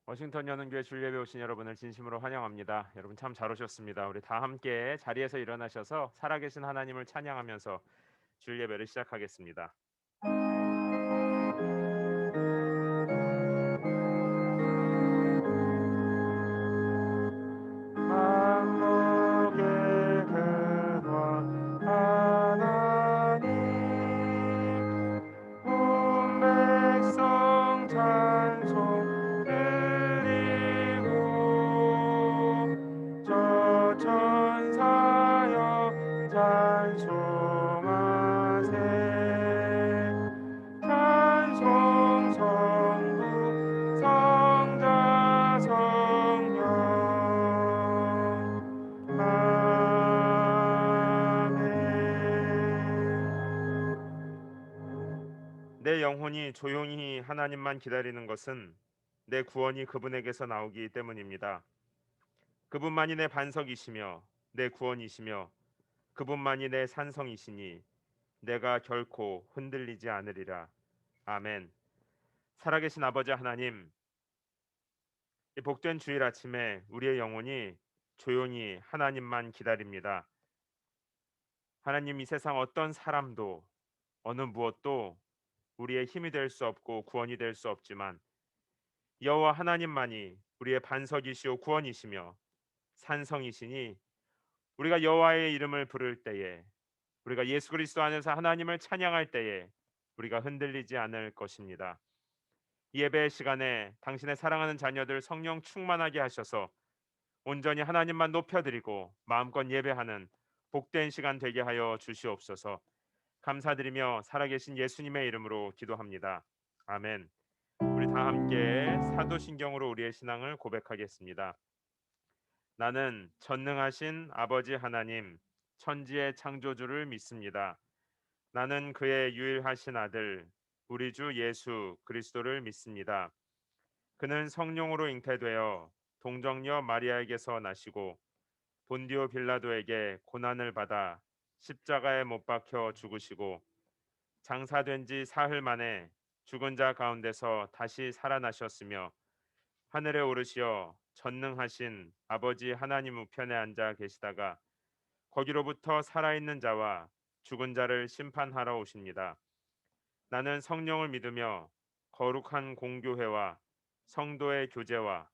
워싱턴 연은교회 주일예배 오신 여러분을 진심으로 환영합니다. 여러분 참 잘 오셨습니다. 우리 다 함께 자리에서 일어나셔서 살아계신 하나님을 찬양하면서 주일예배를 시작하겠습니다. 만국의 근원 하나님 온 백성 찬송 드리고 저 천사여 찬송하세 찬송 성부 성자 성령 내 영혼이 조용히 하나님만 기다리는 것은 내 구원이 그분에게서 나오기 때문입니다. 그분만이 내 반석이시며 내 구원이시며 그분만이 내 산성이시니 내가 결코 흔들리지 않으리라. 아멘. 살아계신 아버지 하나님, 이 복된 주일 아침에 우리의 영혼이 조용히 하나님만 기다립니다. 하나님, 이 세상 어떤 사람도 어느 무엇도 우리의 힘이 될 수 없고 구원이 될 수 없지만 여호와 하나님만이 우리의 반석이시오 구원이시며 산성이시니 우리가 여호와의 이름을 부를 때에, 우리가 예수 그리스도 안에서 하나님을 찬양할 때에 우리가 흔들리지 않을 것입니다. 이 예배 시간에 당신의 사랑하는 자녀들 성령 충만하게 하셔서 온전히 하나님만 높여드리고 마음껏 예배하는 복된 시간 되게 하여 주시옵소서. 감사드리며 살아계신 예수님의 이름으로 기도합니다. 아멘. 우리 다 함께 사도신경으로 우리의 신앙을 고백하겠습니다. 나는 전능하신 아버지 하나님, 천지의 창조주를 믿습니다. 나는 그의 유일하신 아들, 우리 주 예수 그리스도를 믿습니다. 그는 성령으로 잉태되어 동정녀 마리아에게서 나시고 본디오 빌라도에게 고난을 받아 십자가에 못 박혀 죽으시고 장사된 지 사흘 만에 죽은 자 가운데서 다시 살아나셨으며 하늘에 오르시어 전능하신 아버지 하나님 우편에 앉아 계시다가 거기로부터 살아있는 자와 죽은 자를 심판하러 오십니다. 나는 성령을 믿으며 거룩한 공교회와 성도의 교제와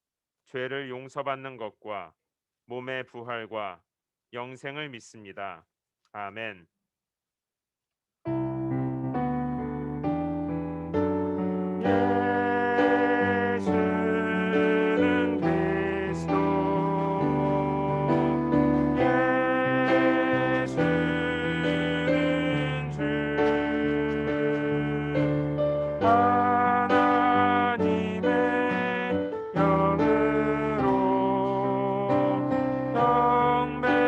죄를 용서받는 것과 몸의 부활과 영생을 믿습니다. 아멘. 예수는 그리스도 예수는 주 하나님의 영으로 영배드리리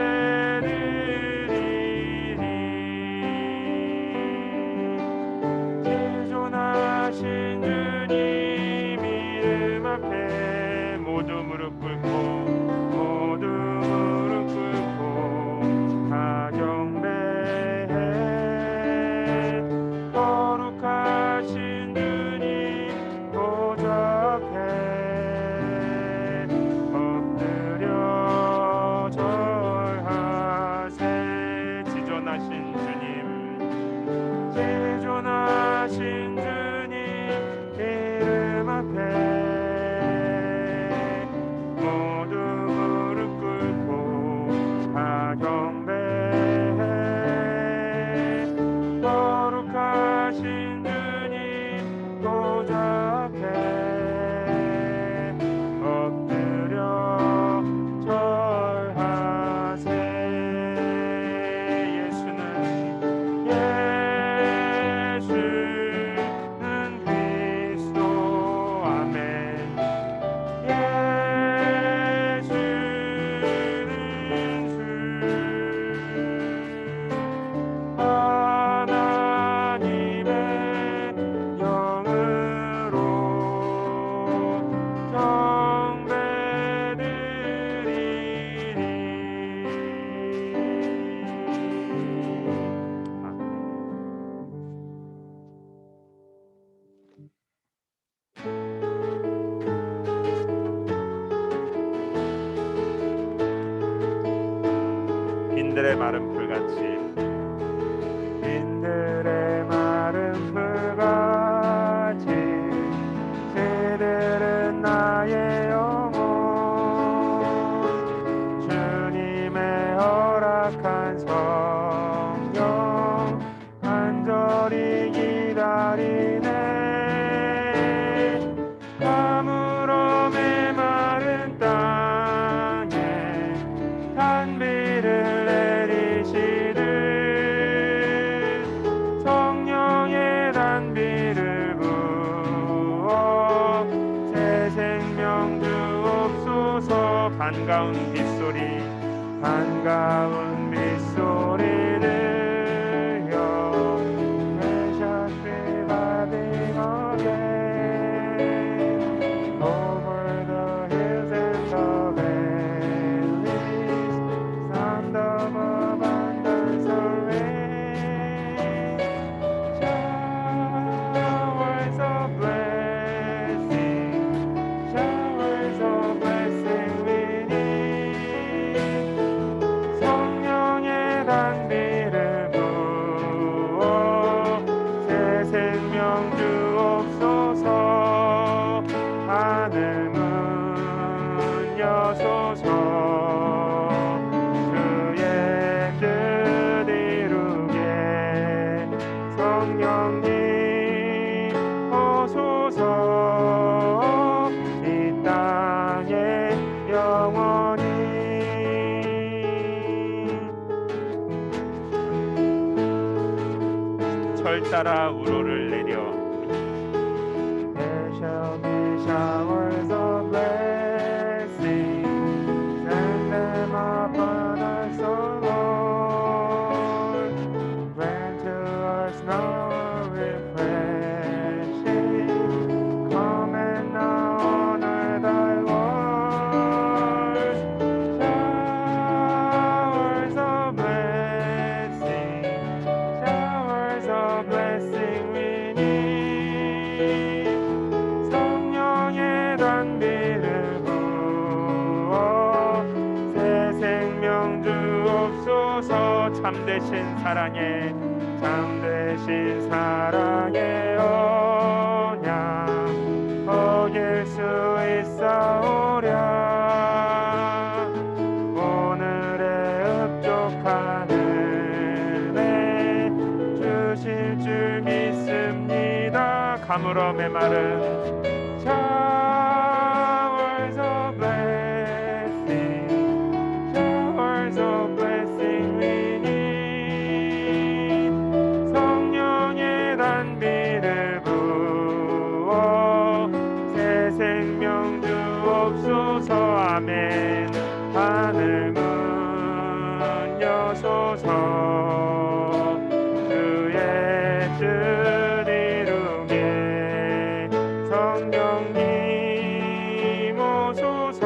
반가운 빗소리 반가운 빗소리 들려 We shall be riding again over the hills and the valleys sound of abundance of rain showers of blessing showers of blessing we need 성령의 단비를 부어 새 생명 주옵소서 하늘 문 여소서 주의 뜻 이루게 성령님 오소서 이 땅에 영원히 절 따라 우로를 내려 There shall be showers of blessing send them upon us, O Lord grant to us now refreshing come and now honor thy word showers of blessing showers of blessing we need 성령의 단비를 부어 새 생명 주옵소서 참되신 사랑의 언약 어길 수 있사오랴 오늘의 흡족한 은혜 주실 줄 믿습니다 가물어 메마른 showers of blessing showers of blessing we need 성령의 단비를 부어 새 생명 주옵소서 아멘 하늘 문 여소서 주의 뜻 이루게 성령님 오소서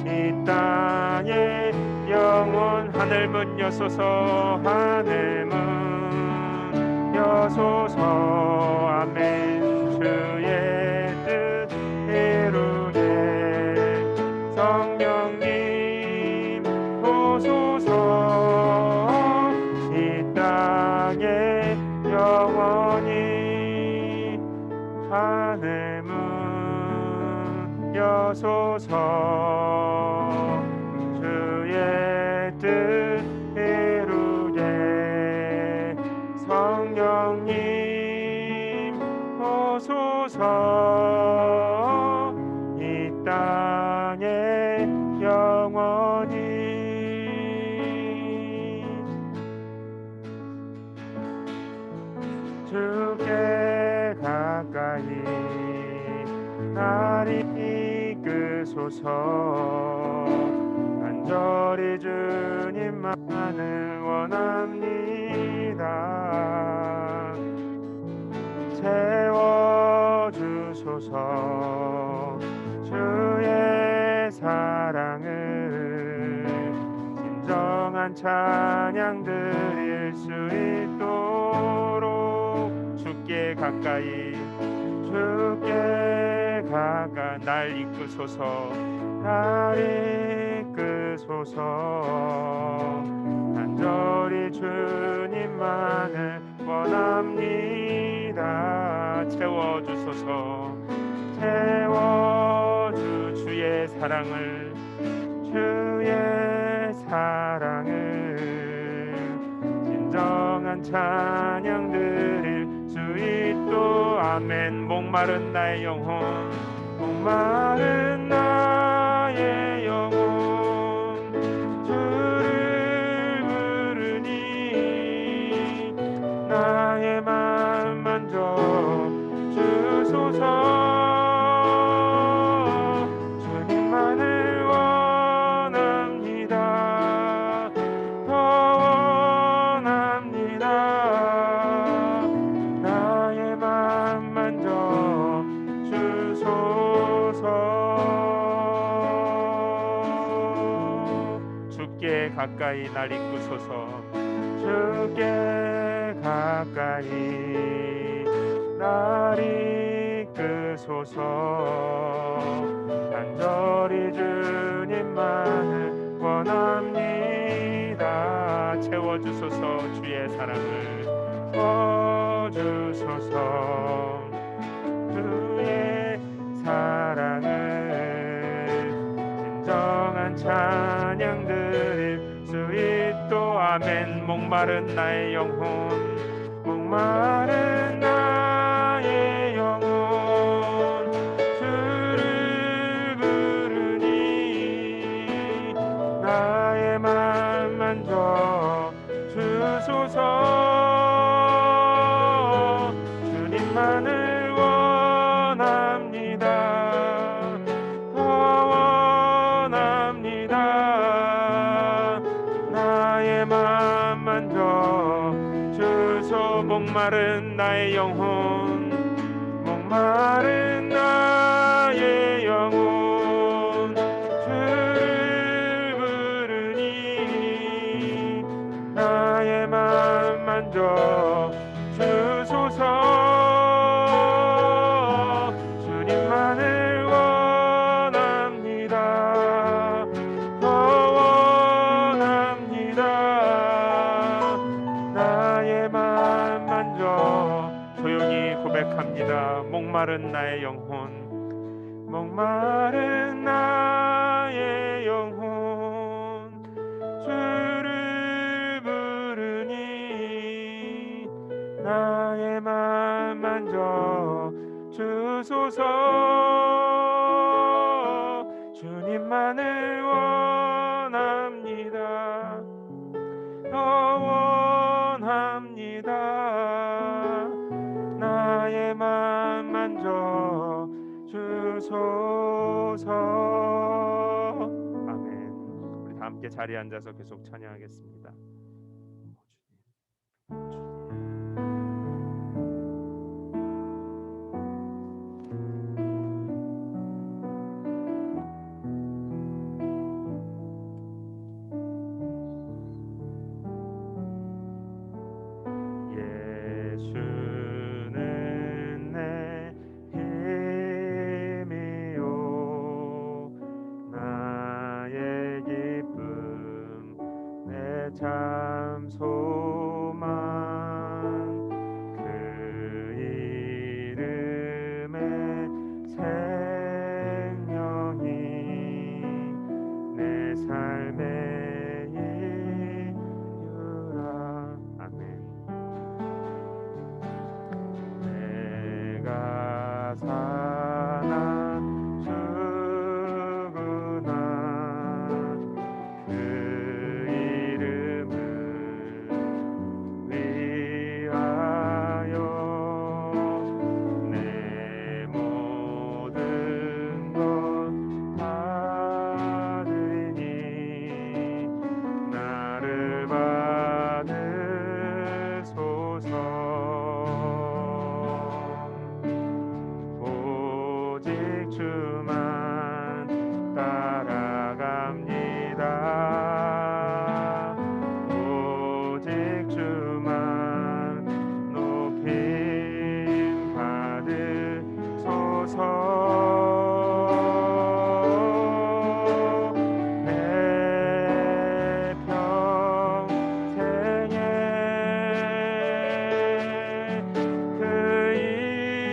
이 땅에 영원 하늘 문 여소서 하늘 문 여소서 아멘 주의 뜻 이루게 성령님 오소서 이 땅에 영원히 하늘 문 여소서 주의 뜻 이루게 성령님 오소서 이 땅에 영원히 주께 가까이 날 이끄소서 간절히 주님만을 원합니다 채워주소서 주의 사랑을 진정한 찬양 드릴 수 있도록 주께 가까이 날 이끄소서 간절히 주님만을 원합니다 채워주소서 주의 사랑을 진정한 찬양 드릴 수 있도록 아멘 목마른 나의 영혼 주를 부르니 나의 맘 만져 주소서 주님만을 가까이 날 이끄소서. 주께 가까이 날 이끄소서. 간절히 주님만을 원합니다. 채워주소서. 주의 사랑을 부어주소서. 주의 사랑을 진정한 찬양 드릴 수 있도. 아멘. 목마른 나의 영혼, 목마른 나의 영혼, 주를 부르니 나의 맘 만져 주소서. 주님만을 원합니다. 더 원합니다. 나의 맘 만져 주소. 목마른 나의 영혼, 목마른 나의 영혼, 주를 부르니 나의 맘 만져 주소서. 주님만을 원합니다. 더 원합니다. 나의 맘 만져. 조용히 고백합니다. 목마른 나의 영혼, 목마른 나의 영혼, 주를 부르니 나의 맘 만져 주소서. 주님만을 원합니다. 더 원합니다. 나의 맘 만져 주소서. 아멘. 우리 다 함께 자리에 앉아서 계속 찬양하겠습니다. 예수는 내 힘이요 나의 기쁨 내 참 소망 그 이름의 생명이 내 삶의 이유라. 아멘. 내가 사나 죽으나 그 이름을 위하여 내 모든 것 받으니 나를 받으소서. 오직 주만 따라갑니다. 오직 주만 높임 받으소서. 내 평생에 그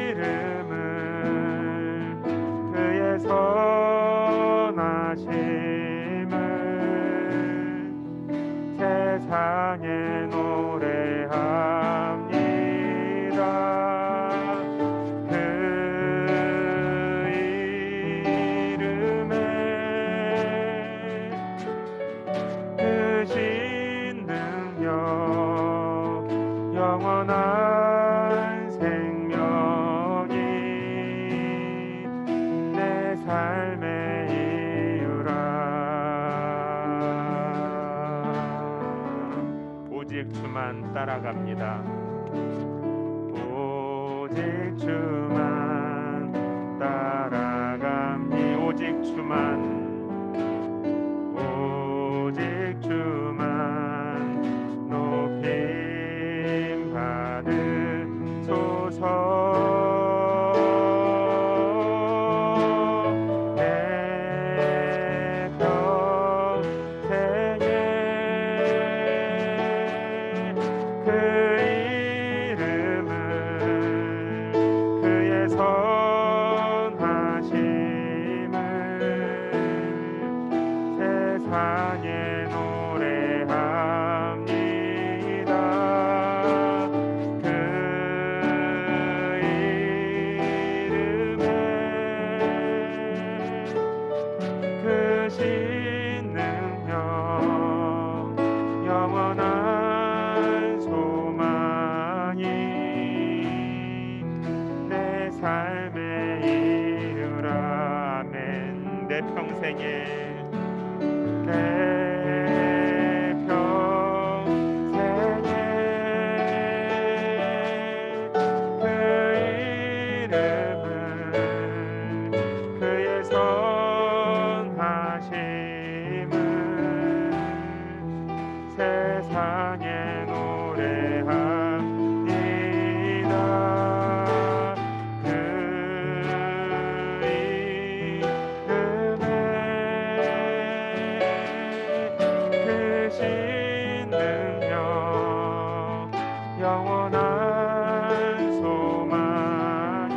이름을 그의 선하심을 세상에 노래합니다. 그 이름에 크신 능력 영원한 생명이 내 삶의 이유라. 오직 주만 따라갑니다. 오직 주만 따라갑니. 오직 주만, 오직 주 이름을 그의 선하심을 세상에 노래합니다. 그 이름에 크신 능력 영원한 소망이 내 삶에 이루라. 아멘. 내 평생에 내 평생에 그 이름을 그의 선하심을 세상에 노래합니다. 그 이름에 크신 능력 영원한 소망이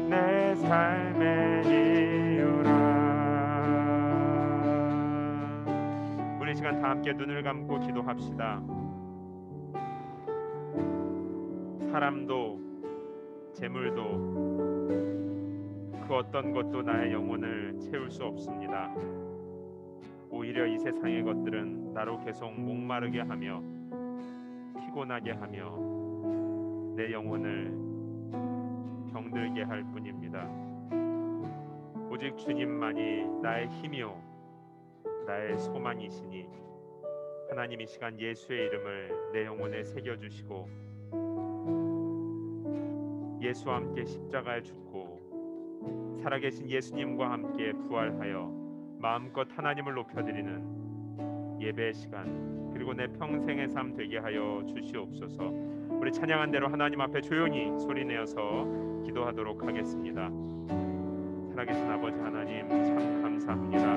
내 삶의 이유라. 우리 이 시간 다 함께 눈을 감고 기도합시다. 사람도 재물도 그 어떤 것도 나의 영혼을 채울 수 없습니다. 오히려 이 세상의 것들은 나로 계속 목마르게 하며 피곤하게 하며 내 영혼을 병들게 할 뿐입니다. 오직 주님만이 나의 힘이요 나의 소망이시니 하나님 이 시간 예수의 이름을 내 영혼에 새겨주시고 예수와 함께 십자가에 죽고 살아계신 예수님과 함께 부활하여 마음껏 하나님을 높여드리는 예배의 시간 그리고 내 평생의 삶 되게 하여 주시옵소서. 우리 찬양한 대로 하나님 앞에 조용히 소리내어서 기도하도록 하겠습니다. 살아계신 아버지 하나님 참 감사합니다.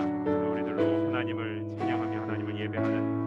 우리들로 하나님을 찬양하며 하나님을 예배하는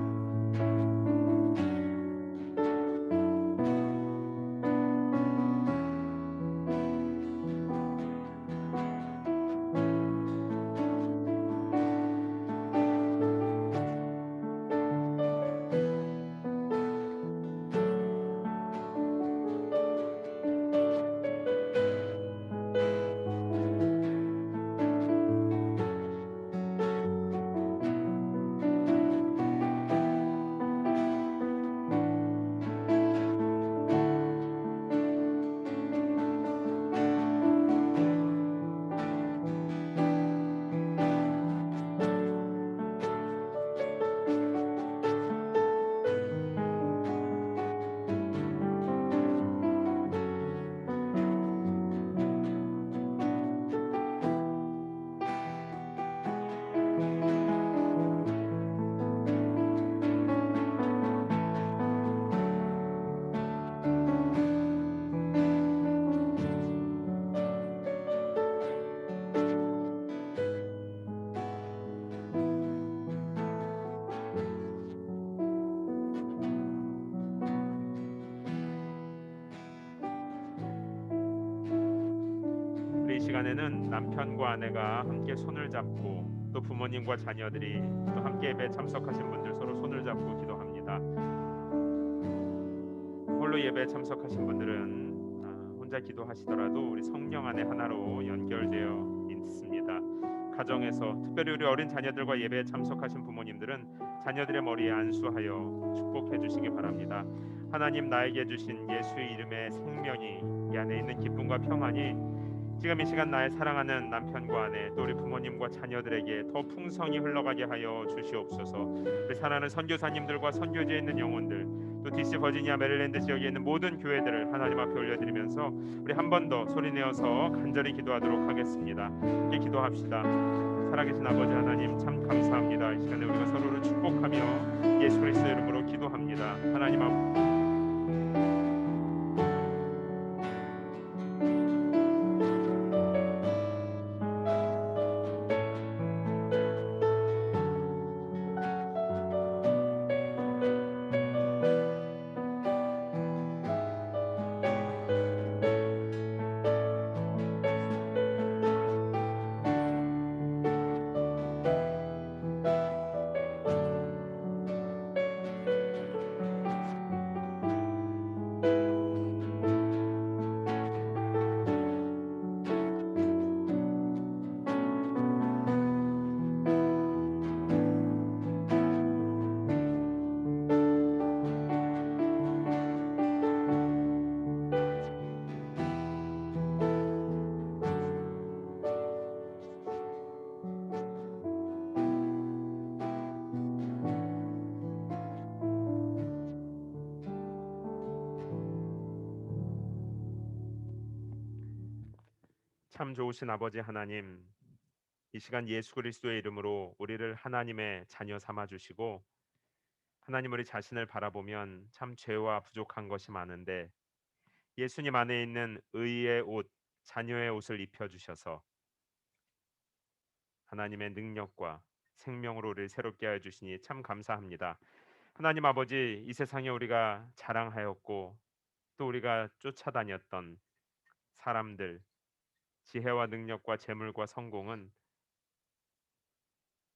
이 시간에는 남편과 아내가 함께 손을 잡고 또 부모님과 자녀들이 또 함께 예배에 참석하신 분들 서로 손을 잡고 기도합니다. 홀로 예배에 참석하신 분들은 혼자 기도하시더라도 우리 성령 안에 하나로 연결되어 있습니다. 가정에서 특별히 우리 어린 자녀들과 예배에 참석하신 부모님들은 자녀들의 머리에 안수하여 축복해 주시기 바랍니다. 하나님 나에게 주신 예수의 이름의 생명이 이 안에 있는 기쁨과 평안이 지금 이 시간 나의 사랑하는 남편과 아내 또 우리 부모님과 자녀들에게 더 풍성히 흘러가게 하여 주시옵소서. 우리 사랑하는 선교사님들과 선교지에 있는 영혼들 또 DC 버지니아 메릴랜드 지역에 있는 모든 교회들을 하나님 앞에 올려드리면서 우리 한 번 더 소리내어서 간절히 기도하도록 하겠습니다. 함께 기도합시다. 살아계신 아버지 하나님 참 감사합니다. 이 시간에 우리가 서로를 축복하며 예수 그리스도의 이름으로 기도합니다. 하나님 앞 참 좋으신 아버지 하나님, 이 시간 예수 그리스도의 이름으로 우리를 하나님의 자녀 삼아 주시고 하나님 우리 자신을 바라보면 참 죄와 부족한 것이 많은데 예수님 안에 있는 의의 옷, 자녀의 옷을 입혀 주셔서 하나님의 능력과 생명으로 우리를 새롭게 하여 주시니 참 감사합니다. 하나님 아버지, 이 세상에 우리가 자랑하였고 또 우리가 쫓아다녔던 사람들, 지혜와 능력과 재물과 성공은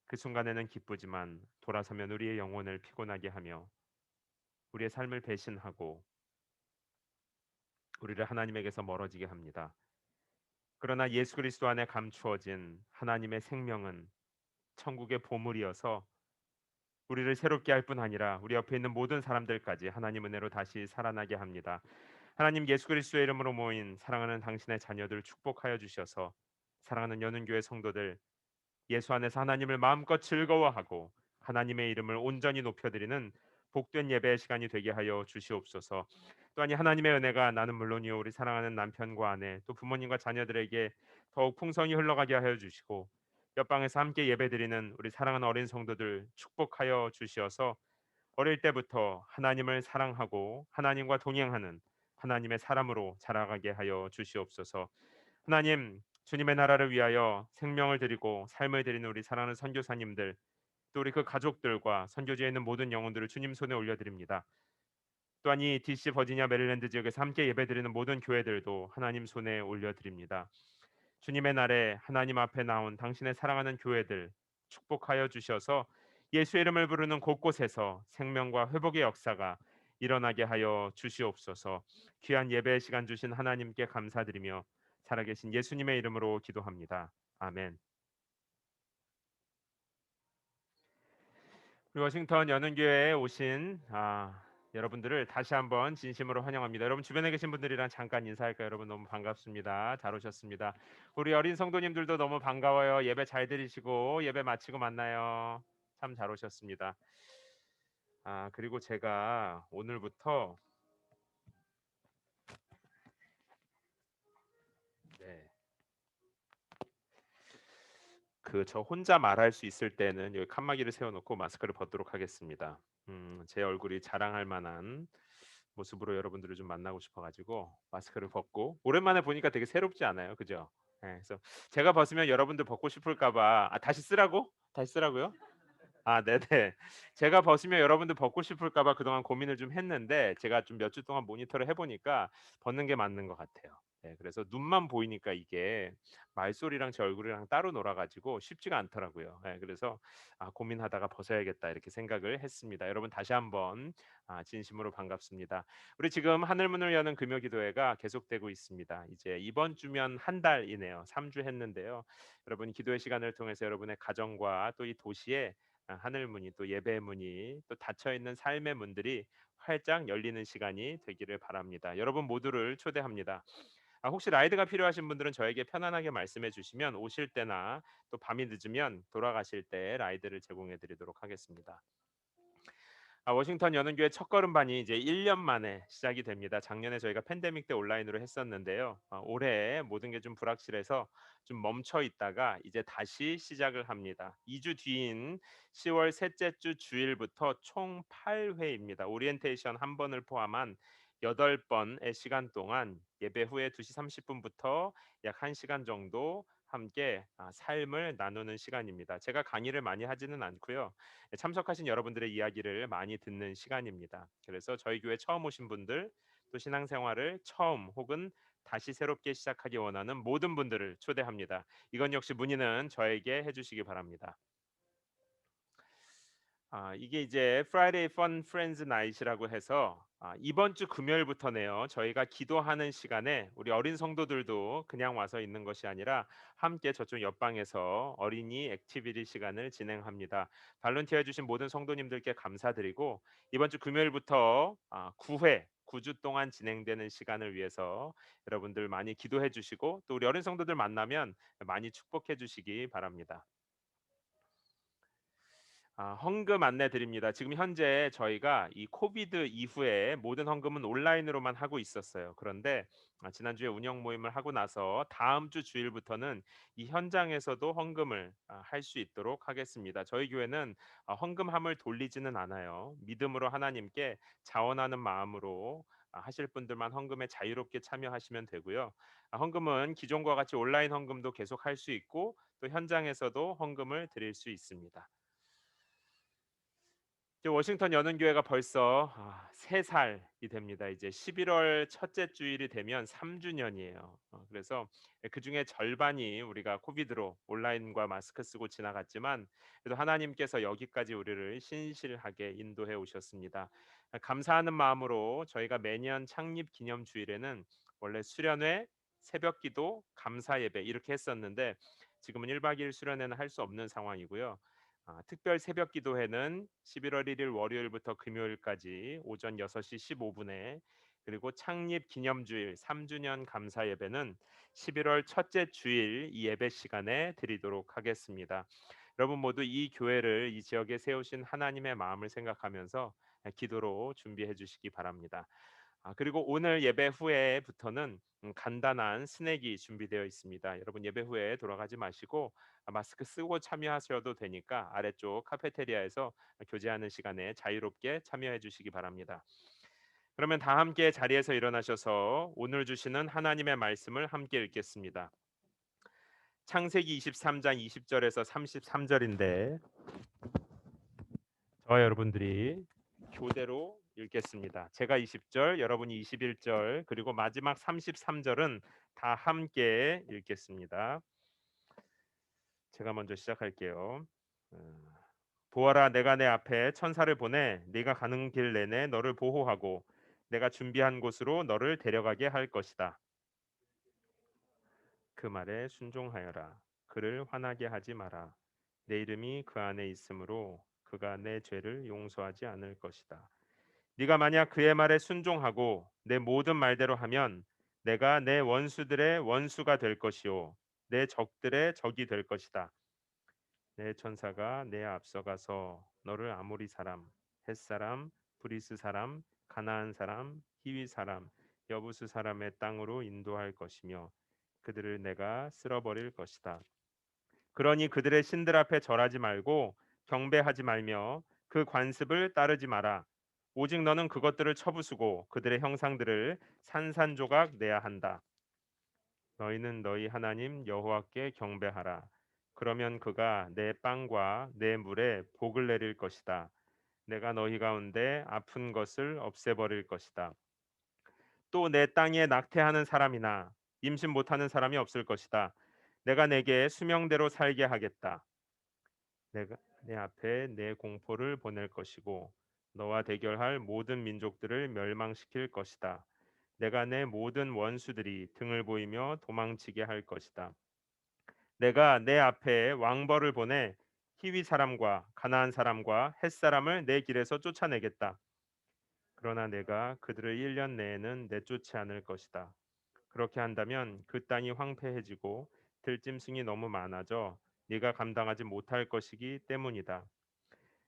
그 순간에는 기쁘지만 돌아서면 우리의 영혼을 피곤하게 하며 우리의 삶을 배신하고 우리를 하나님에게서 멀어지게 합니다. 그러나 예수 그리스도 안에 감추어진 하나님의 생명은 천국의 보물이어서 우리를 새롭게 할 뿐 아니라 우리 옆에 있는 모든 사람들까지 하나님 은혜로 다시 살아나게 합니다. 하나님 예수 그리스도의 이름으로 모인 사랑하는 당신의 자녀들 축복하여 주셔서 사랑하는 연은교회 성도들 예수 안에서 하나님을 마음껏 즐거워하고 하나님의 이름을 온전히 높여드리는 복된 예배의 시간이 되게 하여 주시옵소서. 또한 이 하나님의 은혜가 나는 물론이요 우리 사랑하는 남편과 아내 또 부모님과 자녀들에게 더욱 풍성히 흘러가게 하여 주시고 옆방에서 함께 예배드리는 우리 사랑하는 어린 성도들 축복하여 주시어서 어릴 때부터 하나님을 사랑하고 하나님과 동행하는 하나님의 사람으로 자라가게 하여 주시옵소서. 하나님, 주님의 나라를 위하여 생명을 드리고 삶을 드리는 우리 사랑하는 선교사님들 또 우리 그 가족들과 선교지에 있는 모든 영혼들을 주님 손에 올려드립니다. 또한 이 DC 버지니아 메릴랜드 지역에서 함께 예배드리는 모든 교회들도 하나님 손에 올려드립니다. 주님의 날에 하나님 앞에 나온 당신의 사랑하는 교회들 축복하여 주셔서 예수의 이름을 부르는 곳곳에서 생명과 회복의 역사가 일어나게 하여 주시옵소서. 귀한 예배 시간 주신 하나님께 감사드리며 살아계신 예수님의 이름으로 기도합니다. 아멘. 우리 워싱턴 연은교회에 오신 여러분들을 다시 한번 진심으로 환영합니다. 여러분 주변에 계신 분들이랑 잠깐 인사할까요? 여러분 너무 반갑습니다. 잘 오셨습니다. 우리 어린 성도님들도 너무 반가워요. 예배 잘 드리시고 예배 마치고 만나요. 참 잘 오셨습니다. 그리고 제가 오늘부터 네, 그 저 혼자 말할 수 있을 때는 여기 칸막이를 세워놓고 마스크를 벗도록 하겠습니다. 제 얼굴이 자랑할 만한 모습으로 여러분들을 좀 만나고 싶어가지고 마스크를 벗고 오랜만에 보니까 되게 새롭지 않아요, 그죠? 네, 그래서 제가 벗으면 여러분들 벗고 싶을까봐 다시 쓰라고? 다시 쓰라고요? 네네. 제가 벗으면 여러분들 벗고 싶을까 봐 그동안 고민을 좀 했는데 제가 좀 몇 주 동안 모니터를 해 보니까 벗는 게 맞는 것 같아요. 네, 그래서 눈만 보이니까 이게 말소리랑 제 얼굴이랑 따로 놀아 가지고 쉽지가 않더라고요. 그래서 고민하다가 벗어야겠다 이렇게 생각을 했습니다. 여러분 다시 한번 진심으로 반갑습니다. 우리 지금 하늘문을 여는 금요 기도회가 계속되고 있습니다. 이제 이번 주면 한 달이네요. 3주 했는데요. 여러분 기도의 시간을 통해서 여러분의 가정과 또 이 도시에 하늘 문이 또 예배의 문이 또 닫혀 있는 삶의 문들이 활짝 열리는 시간이 되기를 바랍니다. 여러분 모두를 초대합니다. 혹시 라이드가 필요하신 분들은 저에게 편안하게 말씀해 주시면 오실 때나 또 밤이 늦으면 돌아가실 때 라이드를 제공해 드리도록 하겠습니다. 워싱턴 연은교회 첫걸음반이 이제 1년 만에 시작이 됩니다. 작년에 저희가 팬데믹 때 온라인으로 했었는데요. 올해 모든 게 좀 불확실해서 좀 멈춰 있다가 이제 다시 시작을 합니다. 2주 뒤인 10월 셋째 주 주일부터 총 8회입니다. 오리엔테이션 한 번을 포함한 8번의 시간 동안 예배 후에 2시 30분부터 약 1시간 정도 함께 삶을 나누는 시간입니다. 제가 강의를 많이 하지는 않고요. 참석하신 여러분들의 이야기를 많이 듣는 시간입니다. 그래서 저희 교회 처음 오신 분들 또 신앙생활을 처음 혹은 다시 새롭게 시작하기 원하는 모든 분들을 초대합니다. 이건 역시 문의는 저에게 해주시기 바랍니다. 이게 이제 Friday Fun Friends Night이라고 해서 이번 주 금요일부터네요. 저희가 기도하는 시간에 우리 어린 성도들도 그냥 와서 있는 것이 아니라 함께 저쪽 옆방에서 어린이 액티비티 시간을 진행합니다. 발론티어 해주신 모든 성도님들께 감사드리고 이번 주 금요일부터 9회 9주 동안 진행되는 시간을 위해서 여러분들 많이 기도해 주시고 또 우리 어린 성도들 만나면 많이 축복해 주시기 바랍니다. 헌금 안내 드립니다. 지금 현재 저희가 이 코비드 이후에 모든 헌금은 온라인으로만 하고 있었어요. 그런데 지난주에 운영 모임을 하고 나서 다음 주 주일부터는 이 현장에서도 헌금을 할 수 있도록 하겠습니다. 저희 교회는 헌금함을 돌리지는 않아요. 믿음으로 하나님께 자원하는 마음으로 하실 분들만 헌금에 자유롭게 참여하시면 되고요. 헌금은 기존과 같이 온라인 헌금도 계속 할 수 있고 또 현장에서도 헌금을 드릴 수 있습니다. 이제 워싱턴 여는 교회가 벌써 3살이 됩니다. 이제 11월 첫째 주일이 되면 3주년이에요. 그래서 그중에 절반이 우리가 코비드로 온라인과 마스크 쓰고 지나갔지만 그래도 하나님께서 여기까지 우리를 신실하게 인도해 오셨습니다. 감사하는 마음으로 저희가 매년 창립 기념 주일에는 원래 수련회, 새벽기도, 감사 예배 이렇게 했었는데 지금은 1박 2일 수련회는 할 수 없는 상황이고요. 특별 새벽 기도회는 11월 1일 월요일부터 금요일까지 오전 6시 15분에 그리고 창립 기념주일 3주년 감사 예배는 11월 첫째 주일 이 예배 시간에 드리도록 하겠습니다. 여러분 모두 이 교회를 이 지역에 세우신 하나님의 마음을 생각하면서 기도로 준비해 주시기 바랍니다. 그리고 오늘 예배 후에부터는 간단한 스낵이 준비되어 있습니다. 여러분 예배 후에 돌아가지 마시고 마스크 쓰고 참여하셔도 되니까 아래쪽 카페테리아에서 교제하는 시간에 자유롭게 참여해 주시기 바랍니다. 그러면 다 함께 자리에서 일어나셔서 오늘 주시는 하나님의 말씀을 함께 읽겠습니다. 창세기 23장 20절에서 33절인데 저와 여러분들이 교대로 읽겠습니다. 제가 20절, 여러분이 21절, 그리고 마지막 33절은 다 함께 읽겠습니다. 제가 먼저 시작할게요. 어, 보아라, 내가 내 앞에 천사를 보내 네가 가는 길 내내 너를 보호하고 내가 준비한 곳으로 너를 데려가게 할 것이다. 그 말에 순종하여라. 그를 화나게 하지 마라. 내 이름이 그 안에 있으므로 그가 내 죄를 용서하지 않을 것이다. 네가 만약 그의 말에 순종하고 내 모든 말대로 하면 내가 내 원수들의 원수가 될 것이요 내 적들의 적이 될 것이다. 내 천사가 내 앞서가서 너를 아모리 사람, 헷 사람, 브리스 사람, 가나안 사람, 히위 사람, 여부스 사람의 땅으로 인도할 것이며 그들을 내가 쓸어버릴 것이다. 그러니 그들의 신들 앞에 절하지 말고 경배하지 말며 그 관습을 따르지 마라. 오직 너는 그것들을 쳐부수고 그들의 형상들을 산산조각 내야 한다. 너희는 너희 하나님 여호와께 경배하라. 그러면 그가 내 빵과 내 물에 복을 내릴 것이다. 내가 너희 가운데 아픈 것을 없애버릴 것이다. 또 내 땅에 낙태하는 사람이나 임신 못하는 사람이 없을 것이다. 내가 내게 수명대로 살게 하겠다. 내가 내 앞에 내 공포를 보낼 것이고 너와 대결할 모든 민족들을 멸망시킬 것이다. 내가 내 모든 원수들이 등을 보이며 도망치게 할 것이다. 내가 내 앞에 왕벌을 보내 히위 사람과 가나안 사람과 헷 사람을 내 길에서 쫓아내겠다. 그러나 내가 그들을 1년 내에는 내쫓지 않을 것이다. 그렇게 한다면 그 땅이 황폐해지고 들짐승이 너무 많아져 네가 감당하지 못할 것이기 때문이다.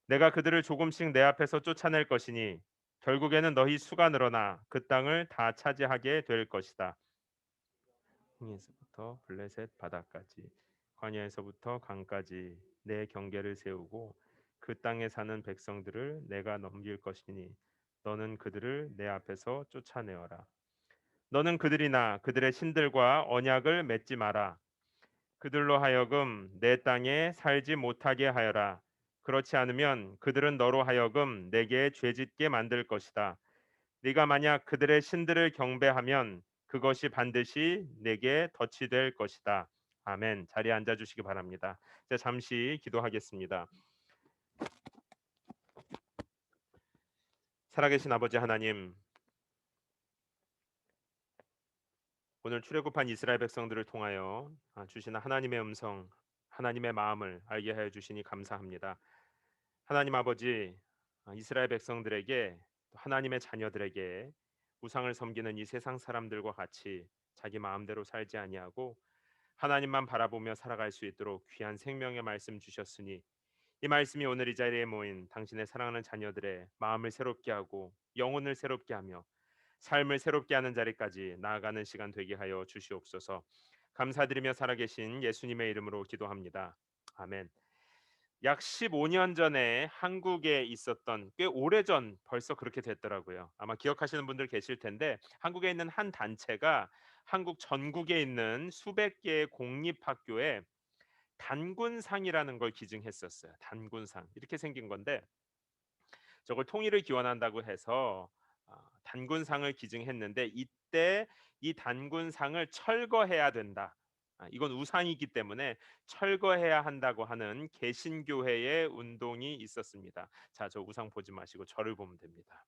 내가 그들을 조금씩 내 앞에서 쫓아낼 것이니 결국에는 너희 수가 늘어나 그 땅을 다 차지하게 될 것이다. 흥에서부터 블레셋 바다까지 광야에서부터 강까지 내 경계를 세우고 그 땅에 사는 백성들을 내가 넘길 것이니 너는 그들을 내 앞에서 쫓아내어라. 너는 그들이나 그들의 신들과 언약을 맺지 마라. 그들로 하여금 내 땅에 살지 못하게 하여라. 그렇지 않으면 그들은 너로 하여금 내게 죄짓게 만들 것이다. 네가 만약 그들의 신들을 경배하면 그것이 반드시 내게 덫이 될 것이다. 아멘. 자리에 앉아 주시기 바랍니다. 이제 잠시 기도하겠습니다. 살아계신 아버지 하나님, 오늘 출애굽한 이스라엘 백성들을 통하여 주시는 하나님의 음성, 하나님의 마음을 알게 하여 주시니 감사합니다. 하나님 아버지, 이스라엘 백성들에게 또 하나님의 자녀들에게 우상을 섬기는 이 세상 사람들과 같이 자기 마음대로 살지 아니하고 하나님만 바라보며 살아갈 수 있도록 귀한 생명의 말씀 주셨으니 이 말씀이 오늘 이 자리에 모인 당신의 사랑하는 자녀들의 마음을 새롭게 하고 영혼을 새롭게 하며 삶을 새롭게 하는 자리까지 나아가는 시간 되게 하여 주시옵소서. 감사드리며 살아계신 예수님의 이름으로 기도합니다. 아멘. 약 15년 전에 한국에 있었던, 꽤 오래전, 벌써 그렇게 됐더라고요. 아마 기억하시는 분들 계실 텐데, 한국에 있는 한 단체가 한국 전국에 있는 수백 개의 공립학교에 단군상이라는 걸 기증했었어요. 단군상 이렇게 생긴 건데, 저걸 통일을 기원한다고 해서 단군상을 기증했는데, 이때 이 단군상을 철거해야 된다. 이건 우상이기 때문에 철거해야 한다고 하는 개신교회의 운동이 있었습니다. 자, 저 우상 보지 마시고 저를 보면 됩니다.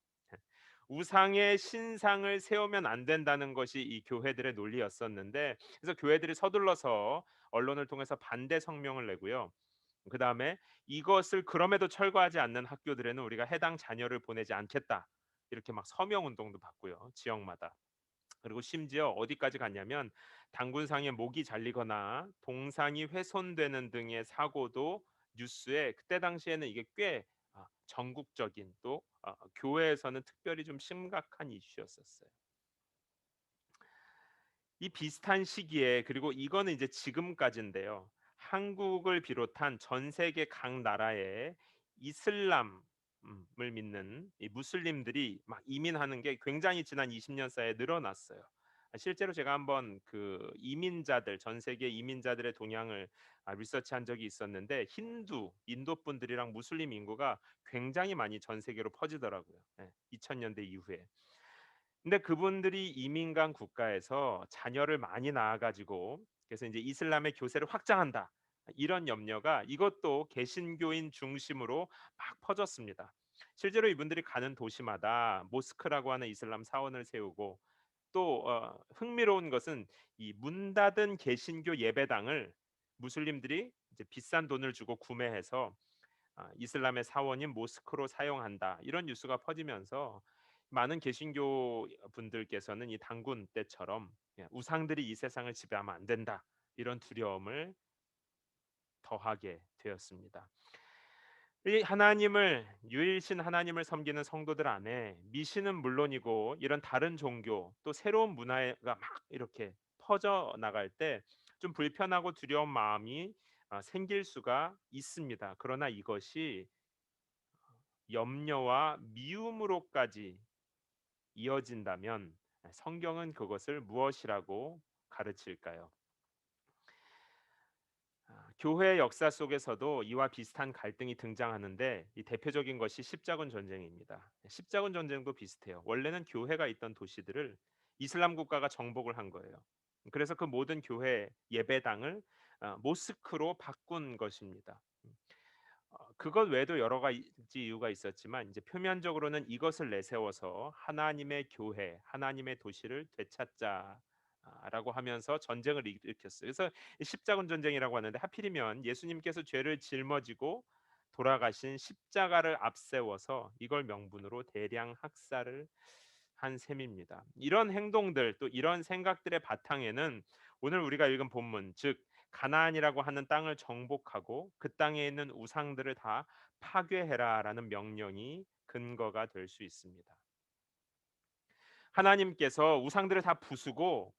우상의 신상을 세우면 안 된다는 것이 이 교회들의 논리였었는데, 그래서 교회들이 서둘러서 언론을 통해서 반대 성명을 내고요. 그다음에 이것을 그럼에도 철거하지 않는 학교들에는 우리가 해당 자녀를 보내지 않겠다, 이렇게 막 서명 운동도 받고요, 지역마다. 그리고 심지어 어디까지 갔냐면 당군상에 목이 잘리거나 동상이 훼손되는 등의 사고도 뉴스에, 그때 당시에는 이게 꽤 전국적인, 또 교회에서는 특별히 좀 심각한 이슈였었어요. 이 비슷한 시기에, 그리고 이거는 이제 지금까지인데요, 한국을 비롯한 전 세계 각 나라에 이슬람을 믿는 이 무슬림들이 막 이민하는 게 굉장히 지난 20년 사이에 늘어났어요. 실제로 제가 한번 그 이민자들, 전 세계 이민자들의 동향을 리서치한 적이 있었는데, 힌두 인도 분들이랑 무슬림 인구가 굉장히 많이 전 세계로 퍼지더라고요. 2000년대 이후에. 근데 그분들이 이민 간 국가에서 자녀를 많이 낳아 가지고, 그래서 이제 이슬람의 교세를 확장한다, 이런 염려가 이것도 개신교인 중심으로 막 퍼졌습니다. 실제로 이분들이 가는 도시마다 모스크라고 하는 이슬람 사원을 세우고, 또 흥미로운 것은 이 문 닫은 개신교 예배당을 무슬림들이 이제 비싼 돈을 주고 구매해서 이슬람의 사원인 모스크로 사용한다, 이런 뉴스가 퍼지면서 많은 개신교 분들께서는 이 단군 때처럼 우상들이 이 세상을 지배하면 안 된다, 이런 두려움을 더하게 되었습니다. 이 하나님을, 유일신 하나님을 섬기는 성도들 안에 미신은 물론이고 이런 다른 종교, 또 새로운 문화가 막 이렇게 퍼져 나갈 때 좀 불편하고 두려운 마음이 생길 수가 있습니다. 그러나 이것이 염려와 미움으로까지 이어진다면 성경은 그것을 무엇이라고 가르칠까요? 교회 역사 속에서도 이와 비슷한 갈등이 등장하는데, 이 대표적인 것이 십자군 전쟁입니다. 십자군 전쟁도 비슷해요. 원래는 교회가 있던 도시들을 이슬람 국가가 정복을 한 거예요. 그래서 그 모든 교회 예배당을 모스크로 바꾼 것입니다. 그것 외에도 여러 가지 이유가 있었지만, 이제 표면적으로는 이것을 내세워서 하나님의 교회, 하나님의 도시를 되찾자라고 하면서 전쟁을 일으켰어요. 그래서 이 십자군 전쟁이라고 하는데, 하필이면 예수님께서 죄를 짊어지고 돌아가신 십자가를 앞세워서 이걸 명분으로 대량 학살을 한 셈입니다. 이런 행동들, 또 이런 생각들의 바탕에는 오늘 우리가 읽은 본문, 즉 가나안이라고 하는 땅을 정복하고 그 땅에 있는 우상들을 다 파괴해라라는 명령이 근거가 될 수 있습니다. 하나님께서 우상들을 다 부수고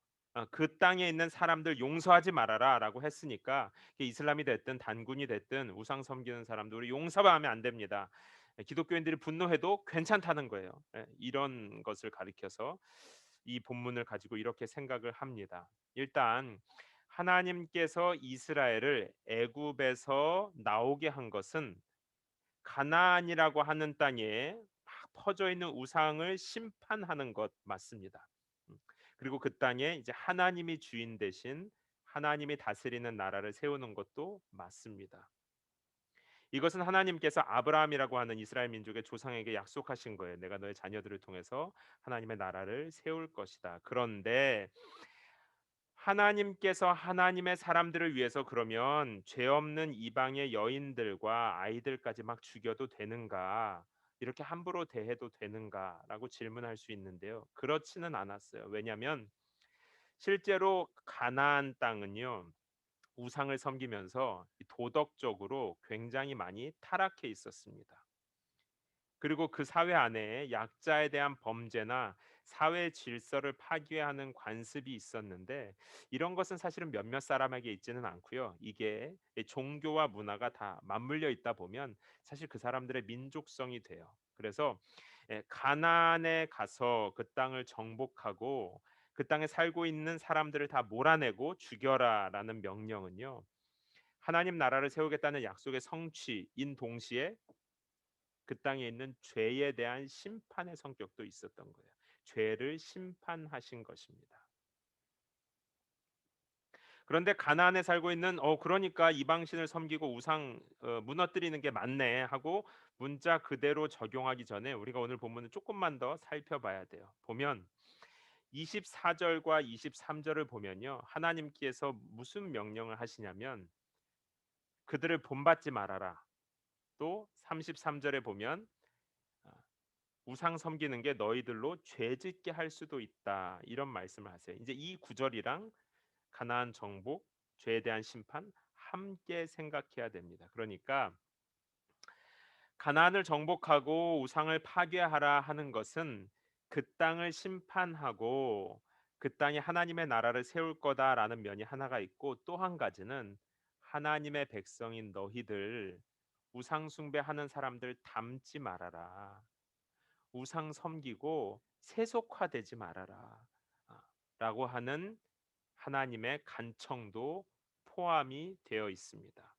그 땅에 있는 사람들 용서하지 말아라라고 했으니까, 이슬람이 됐든 단군이 됐든 우상 섬기는 사람들 우리 용서하면 안 됩니다. 기독교인들이 분노해도 괜찮다는 거예요. 이런 것을 가리켜서 이 본문을 가지고 이렇게 생각을 합니다. 일단 하나님께서 이스라엘을 애굽에서 나오게 한 것은 가나안이라고 하는 땅에 막 퍼져 있는 우상을 심판하는 것 맞습니다. 음, 그리고 그 땅에 이제 하나님이 주인 대신 하나님이 다스리는 나라를 세우는 것도 맞습니다. 이것은 하나님께서 아브라함이라고 하는 이스라엘 민족의 조상에게 약속하신 거예요. 내가 너의 자녀들을 통해서 하나님의 나라를 세울 것이다. 그런데 하나님께서 하나님의 사람들을 위해서 그러면 죄 없는 이방의 여인들과 아이들까지 막 죽여도 되는가? 이렇게 함부로 대해도 되는가라고 질문할 수 있는데요. 그렇지는 않았어요. 왜냐하면 실제로 가나안 땅은요, 우상을 섬기면서 도덕적으로 굉장히 많이 타락해 있었습니다. 그리고 그 사회 안에 약자에 대한 범죄나 사회 질서를 파괴하는 관습이 있었는데, 이런 것은 사실은 몇몇 사람에게 있지는 않고요. 이게 종교와 문화가 다 맞물려 있다 보면 사실 그 사람들의 민족성이 돼요. 그래서 가나안에 가서 그 땅을 정복하고 그 땅에 살고 있는 사람들을 다 몰아내고 죽여라라는 명령은요, 하나님 나라를 세우겠다는 약속의 성취인 동시에 그 땅에 있는 죄에 대한 심판의 성격도 있었던 거예요. 죄를 심판하신 것입니다. 그런데 가나안에 살고 있는 그러니까 이방신을 섬기고 우상 무너뜨리는 게 맞네 하고 문자 그대로 적용하기 전에 우리가 오늘 본문을 조금만 더 살펴봐야 돼요. 보면 24절과 23절을 보면요. 하나님께서 무슨 명령을 하시냐면 그들을 본받지 말아라. 또 33절에 보면 아, 우상 섬기는 게 너희들로 죄짓게 할 수도 있다. 이런 말씀을 하세요. 이제 이 구절이랑 가나안 정복, 죄에 대한 심판 함께 생각해야 됩니다. 그러니까 가나안을 정복하고 우상을 파괴하라 하는 것은 그 땅을 심판하고 그 땅에 하나님의 나라를 세울 거다라는 면이 하나가 있고, 또 한 가지는 하나님의 백성인 너희들 우상 숭배하는 사람들 닮지 말아라. 우상 섬기고 세속화되지 말아라. 라고 하는 하나님의 간청도 포함이 되어 있습니다.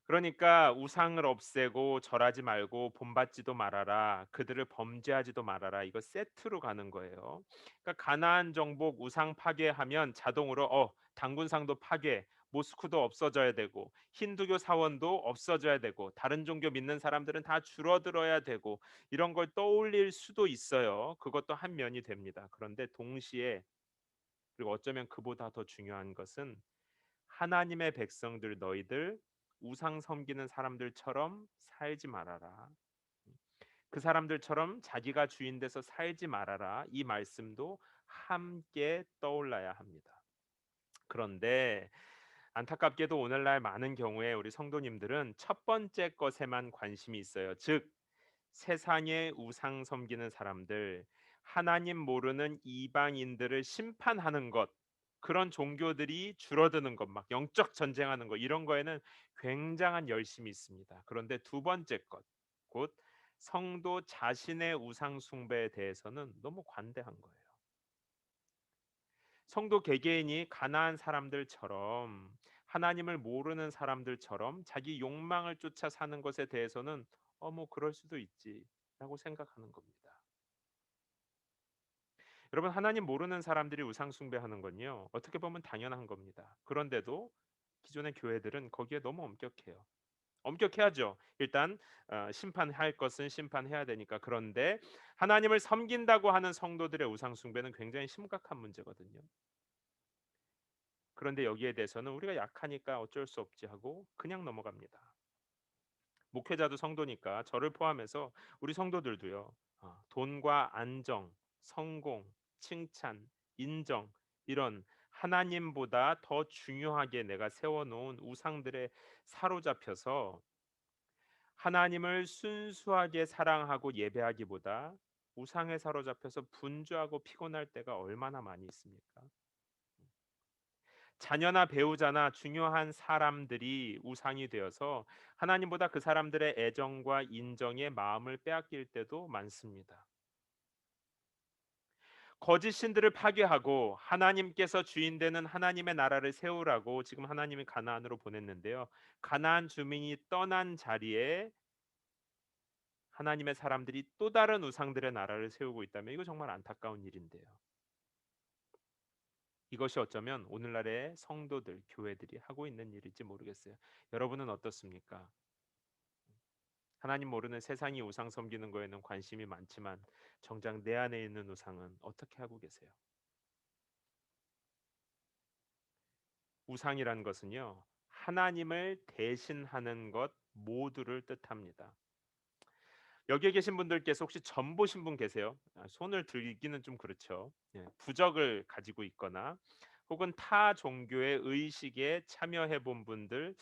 그러니까 우상을 없애고 절하지 말고 본받지도 말아라. 그들을 범죄하지도 말아라. 이거 세트로 가는 거예요. 그러니까 가나안 정복 우상 파괴하면 자동으로 단군상도 파괴, 모스크도 없어져야 되고 힌두교 사원도 없어져야 되고 다른 종교 믿는 사람들은 다 줄어들어야 되고 이런 걸 떠올릴 수도 있어요. 그것도 한 면이 됩니다. 그런데 동시에, 그리고 어쩌면 그보다 더 중요한 것은 하나님의 백성들 너희들 우상 섬기는 사람들처럼 살지 말아라. 그 사람들처럼 자기가 주인 돼서 살지 말아라. 이 말씀도 함께 떠올라야 합니다. 그런데 안타깝게도 오늘날 많은 경우에 우리 성도님들은 첫 번째 것에만 관심이 있어요. 즉 세상의 우상 섬기는 사람들, 하나님 모르는 이방인들을 심판하는 것, 그런 종교들이 줄어드는 것, 막 영적 전쟁하는 것, 이런 거에는 굉장한 열심이 있습니다. 그런데 두 번째 것, 곧 성도 자신의 우상 숭배에 대해서는 너무 관대한 거예요. 성도 개개인이 가나안 사람들처럼 하나님을 모르는 사람들처럼 자기 욕망을 쫓아 사는 것에 대해서는 뭐 그럴 수도 있지라고 생각하는 겁니다. 여러분, 하나님 모르는 사람들이 우상 숭배하는 건요, 어떻게 보면 당연한 겁니다. 그런데도 기존의 교회들은 거기에 너무 엄격해요. 엄격해야죠. 일단 심판할 것은 심판해야 되니까. 그런데 하나님을 섬긴다고 하는 성도들의 우상 숭배는 굉장히 심각한 문제거든요. 그런데 여기에 대해서는 우리가 약하니까 어쩔 수 없지 하고 그냥 넘어갑니다. 목회자도 성도니까 저를 포함해서 우리 성도들도요. 돈과 안정, 성공, 칭찬, 인정, 이런 하나님보다 더 중요하게 내가 세워놓은 우상들에 사로잡혀서 하나님을 순수하게 사랑하고 예배하기보다 우상에 사로잡혀서 분주하고 피곤할 때가 얼마나 많이 있습니까? 자녀나 배우자나 중요한 사람들이 우상이 되어서 하나님보다 그 사람들의 애정과 인정의 마음을 빼앗길 때도 많습니다. 거짓 신들을 파괴하고 하나님께서 주인 되는 하나님의 나라를 세우라고 지금 하나님이 가나안으로 보냈는데요. 가나안 주민이 떠난 자리에 하나님의 사람들이 또 다른 우상들의 나라를 세우고 있다면 이거 정말 안타까운 일인데요. 이것이 어쩌면 오늘날의 성도들, 교회들이 하고 있는 일일지 모르겠어요. 여러분은 어떻습니까? 하나님 모르는 세상이 우상 섬기는 거에는 관심이 많지만 정작 내 안에 있는 우상은 어떻게 하고 계세요? 우상이란 것은요, 하나님을 대신하는 것 모두를 뜻합니다. 여기에 계신 분들께서 혹시 점 보신 분 계세요? 손을 들기는 좀 그렇죠. 부적을 가지고 있거나 혹은 타 종교의 의식에 참여해 본 분들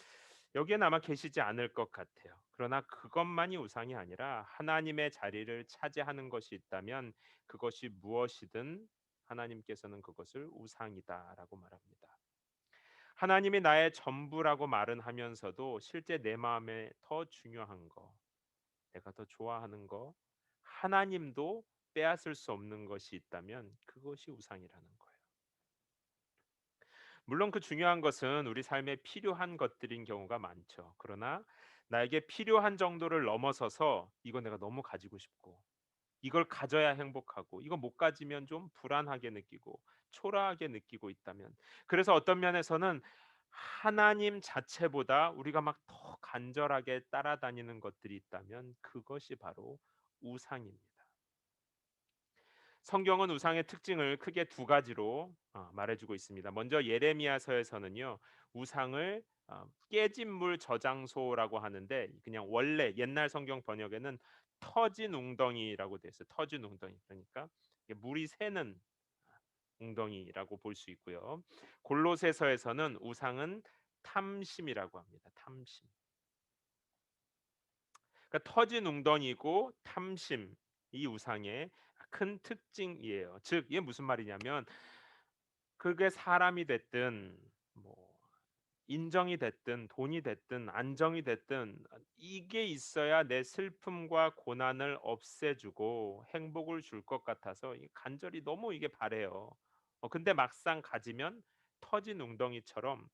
여기엔 아마 계시지 않을 것 같아요. 그러나 그것만이 우상이 아니라 하나님의 자리를 차지하는 것이 있다면 그것이 무엇이든 하나님께서는 그것을 우상이다라고 말합니다. 하나님이 나의 전부라고 말은 하면서도 실제 내 마음에 더 중요한 거, 내가 더 좋아하는 거, 하나님도 빼앗을 수 없는 것이 있다면 그것이 우상이라는 거예요. 물론 그 중요한 것은 우리 삶에 필요한 것들인 경우가 많죠. 그러나 나에게 필요한 정도를 넘어서서 이거 내가 너무 가지고 싶고 이걸 가져야 행복하고 이거 못 가지면 좀 불안하게 느끼고 초라하게 느끼고 있다면, 그래서 어떤 면에서는 하나님 자체보다 우리가 막 더 간절하게 따라다니는 것들이 있다면 그것이 바로 우상입니다. 성경은 우상의 특징을 크게 두 가지로 말해주고 있습니다. 먼저 예레미야서에서는요, 우상을 깨진 물 저장소라고 하는데 그냥 원래 옛날 성경 번역에는 터진 웅덩이라고 돼 있어요. 터진 웅덩이, 그러니까 이게 물이 새는 웅덩이라고 볼 수 있고요. 골로새서에서는 우상은 탐심이라고 합니다. 탐심. 그러니까 터진 웅덩이고 탐심, 이 우상의 큰 특징이에요. 즉 이게 무슨 말이냐면 그게 사람이 됐든 뭐 인정이 됐든 돈이 됐든 안정이 됐든 이게 있어야 내 슬픔과 고난을 없애주고 행복을 줄 것 같아서 간절히 너무 이게 바래요. 근데 막상 가지면 터진 웅덩이처럼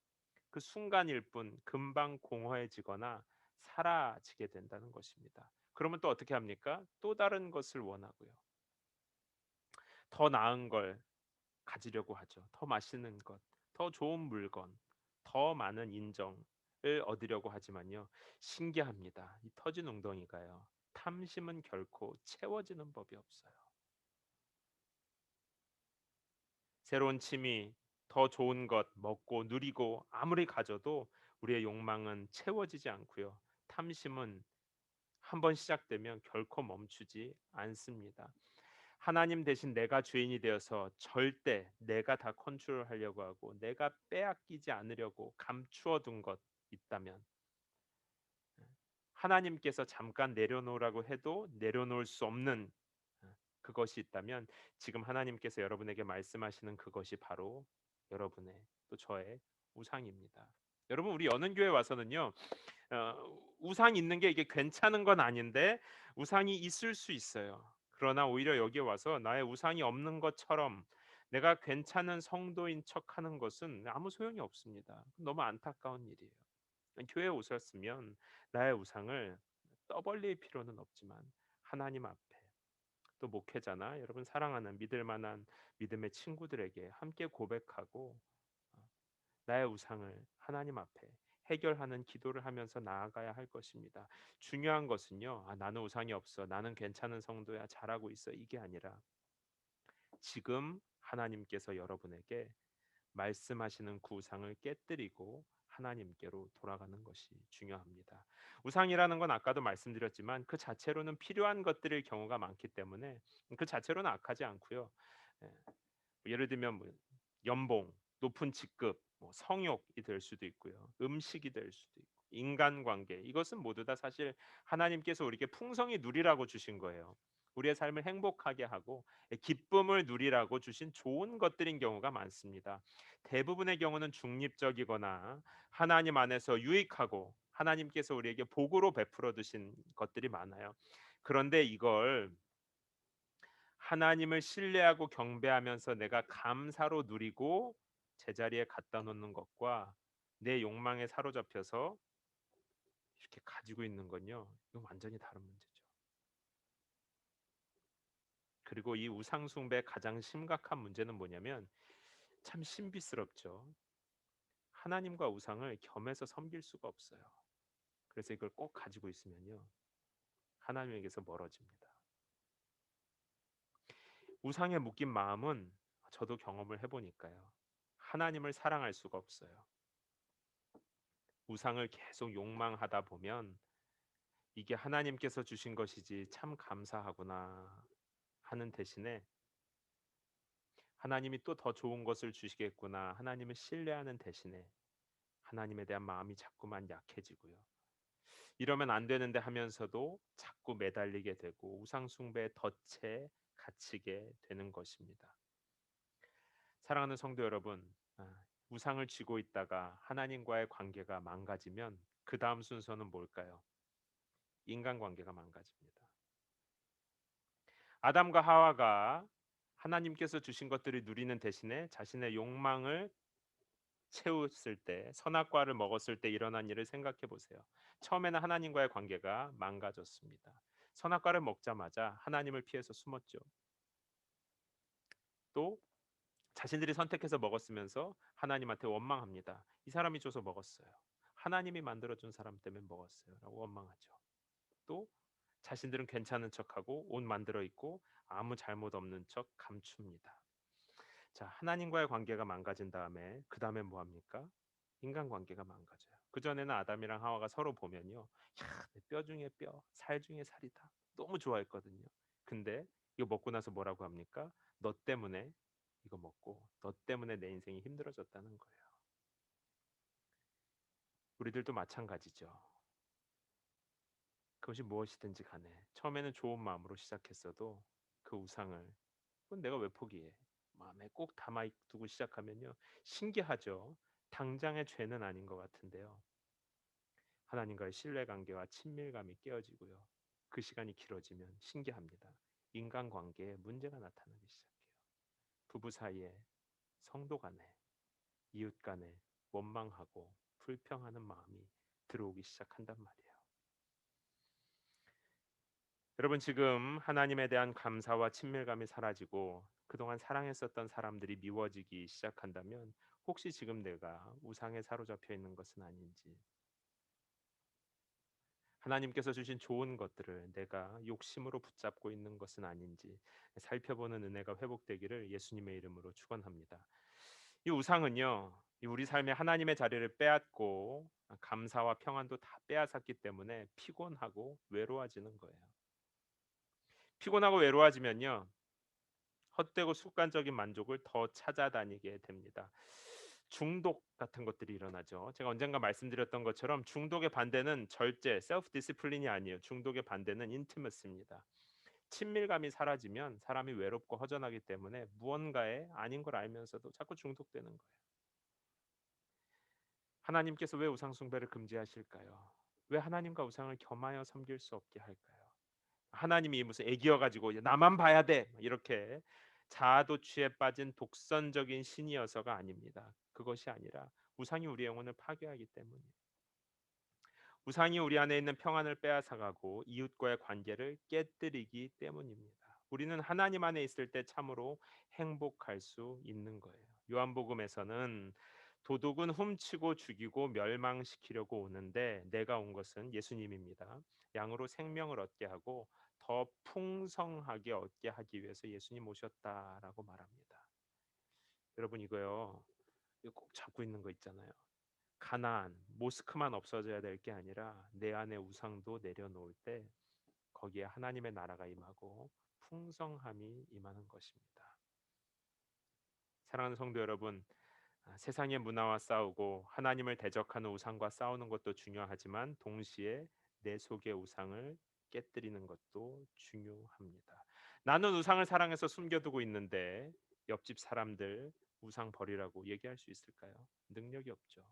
그 순간일 뿐 금방 공허해지거나 사라지게 된다는 것입니다. 그러면 또 어떻게 합니까? 또 다른 것을 원하고요. 더 나은 걸 가지려고 하죠. 더 맛있는 것, 더 좋은 물건, 더 많은 인정을 얻으려고 하지만요. 신기합니다. 이 터진 웅덩이가요. 탐심은 결코 채워지는 법이 없어요. 새로운 취미, 더 좋은 것 먹고 누리고 아무리 가져도 우리의 욕망은 채워지지 않고요. 탐심은 한번 시작되면 결코 멈추지 않습니다. 하나님 대신 내가 주인이 되어서 절대 내가 다 컨트롤하려고 하고 내가 빼앗기지 않으려고 감추어 둔 것 있다면, 하나님께서 잠깐 내려놓으라고 해도 내려놓을 수 없는 그것이 있다면 지금 하나님께서 여러분에게 말씀하시는 그것이 바로 여러분의 또 저의 우상입니다. 여러분 우리 연은교회 와서는요, 우상 있는 게 이게 괜찮은 건 아닌데 우상이 있을 수 있어요. 그러나 오히려 여기에 와서 나의 우상이 없는 것처럼 내가 괜찮은 성도인 척하는 것은 아무 소용이 없습니다. 너무 안타까운 일이에요. 교회에 오셨으면 나의 우상을 떠벌릴 필요는 없지만 하나님 앞에, 또 목회자나 여러분 사랑하는 믿을 만한 믿음의 친구들에게 함께 고백하고 나의 우상을 하나님 앞에 해결하는 기도를 하면서 나아가야 할 것입니다. 중요한 것은요, 나는 우상이 없어, 나는 괜찮은 성도야, 잘하고 있어, 이게 아니라 지금 하나님께서 여러분에게 말씀하시는 그 우상을 깨뜨리고 하나님께로 돌아가는 것이 중요합니다. 우상이라는 건 아까도 말씀드렸지만 그 자체로는 필요한 것들일 경우가 많기 때문에 그 자체로는 악하지 않고요. 예, 예를 들면 뭐 연봉, 높은 직급, 뭐 성욕이 될 수도 있고요. 음식이 될 수도 있고 인간관계, 이것은 모두 다 사실 하나님께서 우리에게 풍성히 누리라고 주신 거예요. 우리의 삶을 행복하게 하고 기쁨을 누리라고 주신 좋은 것들인 경우가 많습니다. 대부분의 경우는 중립적이거나 하나님 안에서 유익하고 하나님께서 우리에게 복으로 베풀어 두신 것들이 많아요. 그런데 이걸 하나님을 신뢰하고 경배하면서 내가 감사로 누리고 제자리에 갖다 놓는 것과 내 욕망에 사로잡혀서 이렇게 가지고 있는 건요, 이건 완전히 다른 문제죠. 그리고 이 우상 숭배의 가장 심각한 문제는 뭐냐면 참 신비스럽죠. 하나님과 우상을 겸해서 섬길 수가 없어요. 그래서 이걸 꼭 가지고 있으면요, 하나님에게서 멀어집니다. 우상에 묶인 마음은 저도 경험을 해보니까요, 하나님을 사랑할 수가 없어요. 우상을 계속 욕망하다 보면 이게 하나님께서 주신 것이지 참 감사하구나 하는 대신에 하나님이 또 더 좋은 것을 주시겠구나. 하나님을 신뢰하는 대신에 하나님에 대한 마음이 자꾸만 약해지고요. 이러면 안 되는데 하면서도 자꾸 매달리게 되고 우상 숭배의 덫에 갇히게 되는 것입니다. 사랑하는 성도 여러분, 우상을 쥐고 있다가 하나님과의 관계가 망가지면 그 다음 순서는 뭘까요? 인간관계가 망가집니다. 아담과 하와가 하나님께서 주신 것들을 누리는 대신에 자신의 욕망을 채웠을 때, 선악과를 먹었을 때 일어난 일을 생각해 보세요. 처음에는 하나님과의 관계가 망가졌습니다. 선악과를 먹자마자 하나님을 피해서 숨었죠. 또 자신들이 선택해서 먹었으면서 하나님한테 원망합니다. 이 사람이 줘서 먹었어요. 하나님이 만들어준 사람 때문에 먹었어요. 라고 원망하죠. 또 자신들은 괜찮은 척하고 옷 만들어 입고 아무 잘못 없는 척 감춥니다. 자, 하나님과의 관계가 망가진 다음에 그 다음에 뭐 합니까? 인간관계가 망가져요. 그전에는 아담이랑 하와가 서로 보면요. 야, 내 뼈 중에 뼈, 살 중에 살이다. 너무 좋아했거든요. 근데 이거 먹고 나서 뭐라고 합니까? 너 때문에 이거 먹고 너 때문에 내 인생이 힘들어졌다는 거예요. 우리들도 마찬가지죠. 그것이 무엇이든지 간에 처음에는 좋은 마음으로 시작했어도 그 우상을 그건 내가 왜 포기해? 마음에 꼭 담아두고 시작하면요. 신기하죠. 당장의 죄는 아닌 것 같은데요. 하나님과의 신뢰관계와 친밀감이 깨어지고요. 그 시간이 길어지면 신기합니다. 인간관계에 문제가 나타나기 시작해요. 부부 사이에, 성도 간에, 이웃 간에 원망하고 불평하는 마음이 들어오기 시작한단 말이에요. 여러분 지금 하나님에 대한 감사와 친밀감이 사라지고 그동안 사랑했었던 사람들이 미워지기 시작한다면 혹시 지금 내가 우상에 사로잡혀 있는 것은 아닌지 하나님께서 주신 좋은 것들을 내가 욕심으로 붙잡고 있는 것은 아닌지 살펴보는 은혜가 회복되기를 예수님의 이름으로 축원합니다. 이 우상은요, 이 우리 삶에 하나님의 자리를 빼앗고 감사와 평안도 다 빼앗았기 때문에 피곤하고 외로워지는 거예요. 피곤하고 외로워지면요, 헛되고 습관적인 만족을 더 찾아다니게 됩니다. 중독 같은 것들이 일어나죠. 제가 언젠가 말씀드렸던 것처럼 중독의 반대는 절제, 셀프 디시플린이 아니에요. 중독의 반대는 인티머스입니다. 친밀감이 사라지면 사람이 외롭고 허전하기 때문에 무언가에 아닌 걸 알면서도 자꾸 중독되는 거예요. 하나님께서 왜 우상 숭배를 금지하실까요? 왜 하나님과 우상을 겸하여 섬길 수 없게 할까요? 하나님이 무슨 애기여 가지고 나만 봐야 돼 이렇게 자아도취에 빠진 독선적인 신이어서가 아닙니다. 그것이 아니라 우상이 우리 영혼을 파괴하기 때문이에요. 우상이 우리 안에 있는 평안을 빼앗아가고 이웃과의 관계를 깨뜨리기 때문입니다. 우리는 하나님 안에 있을 때 참으로 행복할 수 있는 거예요. 요한복음에서는 도둑은 훔치고 죽이고 멸망시키려고 오는데 내가 온 것은 예수님입니다. 양으로 생명을 얻게 하고 더 풍성하게 얻게 하기 위해서 예수님 오셨다라고 말합니다. 여러분 이거 꼭 잡고 있는 거 있잖아요. 가나안, 모스크만 없어져야 될 게 아니라 내 안의 우상도 내려놓을 때 거기에 하나님의 나라가 임하고 풍성함이 임하는 것입니다. 사랑하는 성도 여러분, 세상의 문화와 싸우고 하나님을 대적하는 우상과 싸우는 것도 중요하지만 동시에 내 속의 우상을 깨뜨리는 것도 중요합니다. 나는 우상을 사랑해서 숨겨두고 있는데 옆집 사람들 우상 버리라고 얘기할 수 있을까요? 능력이 없죠.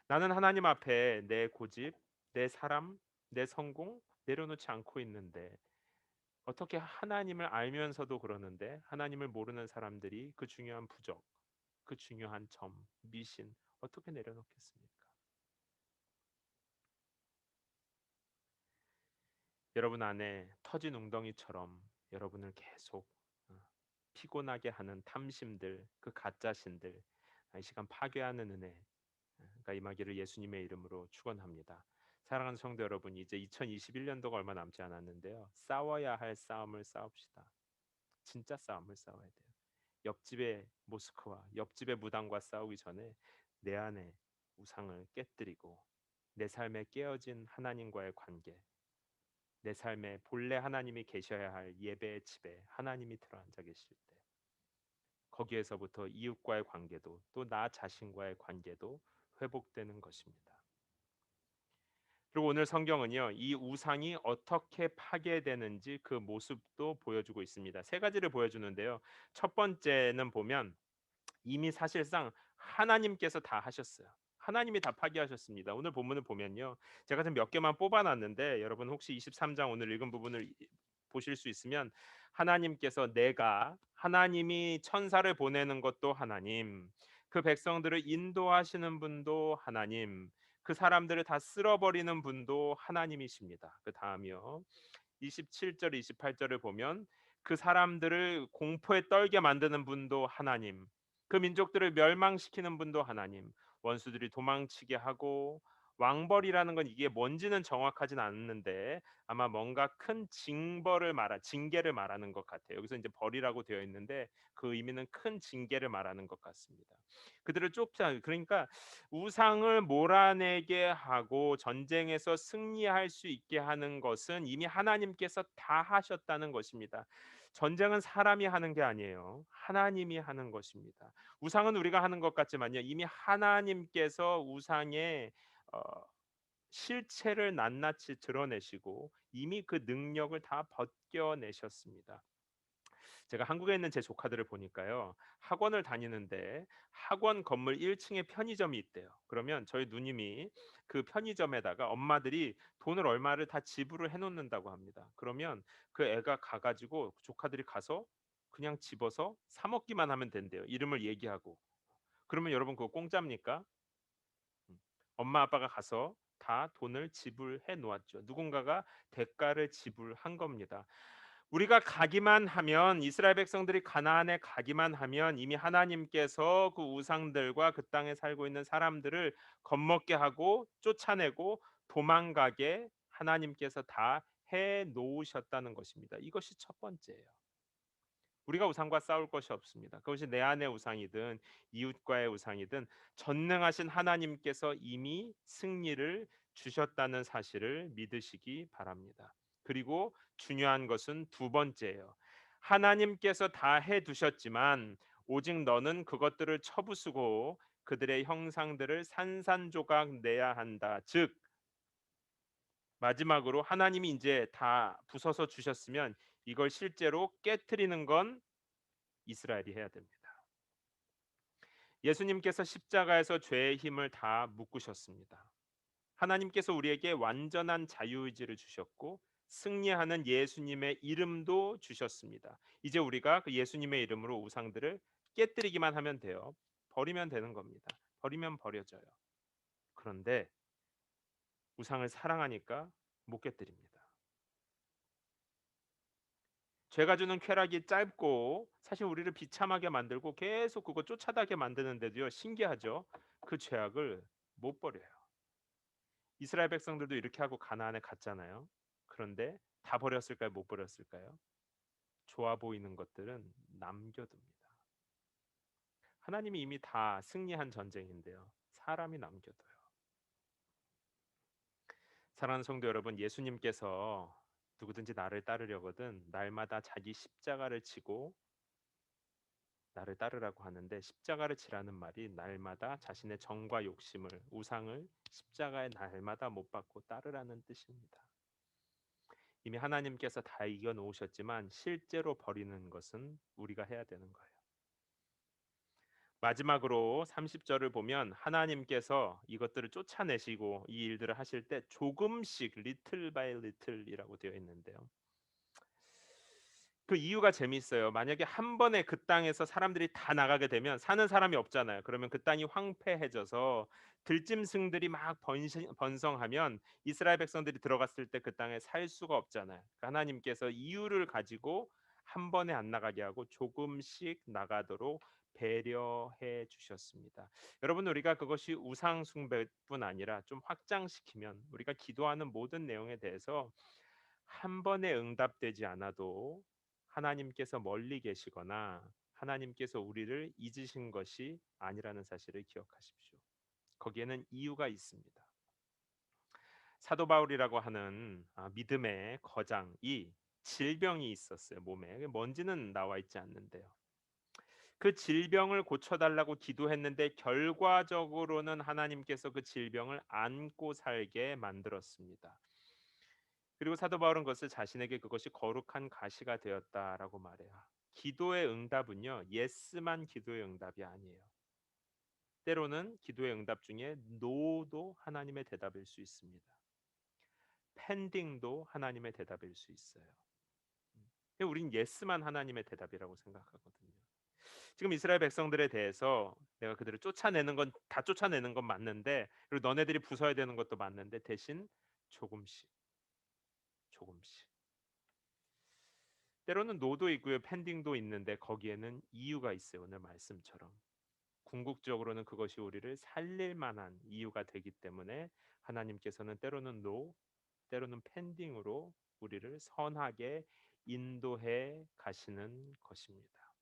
나는 하나님 앞에 내 고집, 내 사람, 내 성공 내려놓지 않고 있는데 어떻게 하나님을 알면서도 그러는데 하나님을 모르는 사람들이 그 중요한 부족, 그 중요한 점, 미신 어떻게 내려놓겠습니까? 여러분 안에 터진 웅덩이처럼 여러분을 계속 어, 피곤하게 하는 탐심들, 그 가짜 신들 이 시간 파괴하는 은혜가 임하기를 예수님의 이름으로 축원합니다. 사랑하는 성도 여러분, 이제 2021년도가 얼마 남지 않았는데요. 싸워야 할 싸움을 싸웁시다. 진짜 싸움을 싸워야 돼요. 옆집의 모스크와 옆집의 무당과 싸우기 전에 내 안에 우상을 깨뜨리고 내 삶에 깨어진 하나님과의 관계 내 삶에 본래 하나님이 계셔야 할 예배의 집에 하나님이 들어앉아 계실 때 거기에서부터 이웃과의 관계도 또 나 자신과의 관계도 회복되는 것입니다. 그리고 오늘 성경은요, 이 우상이 어떻게 파괴되는지 그 모습도 보여주고 있습니다. 세 가지를 보여주는데요. 첫 번째는 보면 이미 사실상 하나님께서 다 하셨어요. 하나님이 다 파기하셨습니다. 오늘 본문을 보면요. 제가 좀 몇 개만 뽑아 놨는데 여러분 혹시 23장 오늘 읽은 부분을 보실 수 있으면 하나님께서 내가 하나님이 천사를 보내는 것도 하나님, 그 백성들을 인도하시는 분도 하나님, 그 사람들을 다 쓸어버리는 분도 하나님이십니다. 그 다음이요. 27절 28절을 보면 그 사람들을 공포에 떨게 만드는 분도 하나님, 그 민족들을 멸망시키는 분도 하나님, 원수들이 도망치게 하고 왕벌이라는 건 이게 뭔지는 정확하진 않는데 아마 뭔가 큰 징계를 말하는 것 같아요. 여기서 이제 벌이라고 되어 있는데 그 의미는 큰 징계를 말하는 것 같습니다. 그들을 쫓아 그러니까 우상을 몰아내게 하고 전쟁에서 승리할 수 있게 하는 것은 이미 하나님께서 다 하셨다는 것입니다. 전쟁은 사람이 하는 게 아니에요. 하나님이 하는 것입니다. 우상은 우리가 하는 것 같지만요. 이미 하나님께서 우상의 어, 실체를 낱낱이 드러내시고 이미 그 능력을 다 벗겨내셨습니다. 제가 한국에 있는 제 조카들을 보니까요. 학원을 다니는데 학원 건물 1층에 편의점이 있대요. 그러면 저희 누님이 그 편의점에다가 엄마들이 돈을 얼마를 다 지불을 해 놓는다고 합니다. 그러면 그 애가 가 가지고 조카들이 가서 그냥 집어서 사 먹기만 하면 된대요. 이름을 얘기하고. 그러면 여러분 그거 공짜입니까? 음. 엄마 아빠가 가서 다 돈을 지불해 놓았죠. 누군가가 대가를 지불한 겁니다. 우리가 가기만 하면 이스라엘 백성들이 가나안에 가기만 하면 이미 하나님께서 그 우상들과 그 땅에 살고 있는 사람들을 겁먹게 하고 쫓아내고 도망가게 하나님께서 다 해 놓으셨다는 것입니다. 이것이 첫 번째예요. 우리가 우상과 싸울 것이 없습니다. 그것이 내 안의 우상이든 이웃과의 우상이든 전능하신 하나님께서 이미 승리를 주셨다는 사실을 믿으시기 바랍니다. 그리고 중요한 것은 두 번째예요. 하나님께서 다 해 두셨지만 오직 너는 그것들을 쳐부수고 그들의 형상들을 산산조각 내야 한다. 즉 마지막으로 하나님이 이제 다 부숴서 주셨으면 이걸 실제로 깨트리는 건 이스라엘이 해야 됩니다. 예수님께서 십자가에서 죄의 힘을 다 묶으셨습니다. 하나님께서 우리에게 완전한 자유의지를 주셨고 승리하는 예수님의 이름도 주셨습니다. 이제 우리가 그 예수님의 이름으로 우상들을 깨뜨리기만 하면 돼요. 버리면 되는 겁니다. 버리면 버려져요. 그런데 우상을 사랑하니까 못 깨뜨립니다. 죄가 주는 쾌락이 짧고 사실 우리를 비참하게 만들고 계속 그거 쫓아다게 만드는데도요. 신기하죠. 그 죄악을 못 버려요. 이스라엘 백성들도 이렇게 하고 가나안에 갔잖아요. 그런데 다 버렸을까요? 못 버렸을까요? 좋아 보이는 것들은 남겨둡니다. 하나님이 이미 다 승리한 전쟁인데요. 사람이 남겨둬요. 사랑하는 성도 여러분, 예수님께서 누구든지 나를 따르려거든 날마다 자기 십자가를 지고 나를 따르라고 하는데 십자가를 지라는 말이 날마다 자신의 정과 욕심을 우상을 십자가에 날마다 못 박고 따르라는 뜻입니다. 이미 하나님께서 다 이겨 놓으셨지만 실제로 버리는 것은 우리가 해야 되는 거예요. 마지막으로 30절을 보면 하나님께서 이것들을 쫓아내시고 이 일들을 하실 때 조금씩 little by little이라고 되어 있는데요. 그 이유가 재미있어요. 만약에 한 번에 그 땅에서 사람들이 다 나가게 되면 사는 사람이 없잖아요. 그러면 그 땅이 황폐해져서 들짐승들이 막 번성하면 이스라엘 백성들이 들어갔을 때 그 땅에 살 수가 없잖아요. 그러니까 하나님께서 이유를 가지고 한 번에 안 나가게 하고 조금씩 나가도록 배려해 주셨습니다. 여러분 우리가 그것이 우상 숭배뿐 아니라 좀 확장시키면 우리가 기도하는 모든 내용에 대해서 한 번에 응답되지 않아도 하나님께서 멀리 계시거나 하나님께서 우리를 잊으신 것이 아니라는 사실을 기억하십시오. 거기에는 이유가 있습니다. 사도 바울이라고 하는 믿음의 거장이 질병이 있었어요, 몸에. 뭔지는 나와 있지 않는데요. 그 질병을 고쳐 달라고 기도했는데 결과적으로는 하나님께서 그 질병을 안고 살게 만들었습니다. 그리고 사도 바울은 그것을 자신에게 그것이 거룩한 가시가 되었다라고 말해요. 기도의 응답은요, 예스만 기도의 응답이 아니에요. 때로는 기도의 응답 중에 노도 하나님의 대답일 수 있습니다. 펜딩도 하나님의 대답일 수 있어요. 우린 예스만 하나님의 대답이라고 생각하거든요. 지금 이스라엘 백성들에 대해서 내가 그들을 쫓아내는 건 다 쫓아내는 건 맞는데, 그리고 너네들이 부숴야 되는 것도 맞는데, 대신 조금씩 조금씩. 때로는 노도 있고요, 펜딩도 있는데 거기에는 이유가 있어요. 오늘 말씀처럼 궁극적으로는 그것이 우리를 살릴 만한 이유가 되기 때문에 하나님께서는 때로는 노, 때로는 펜딩으로 우리를 선하게 인도해 가시는 것입니다.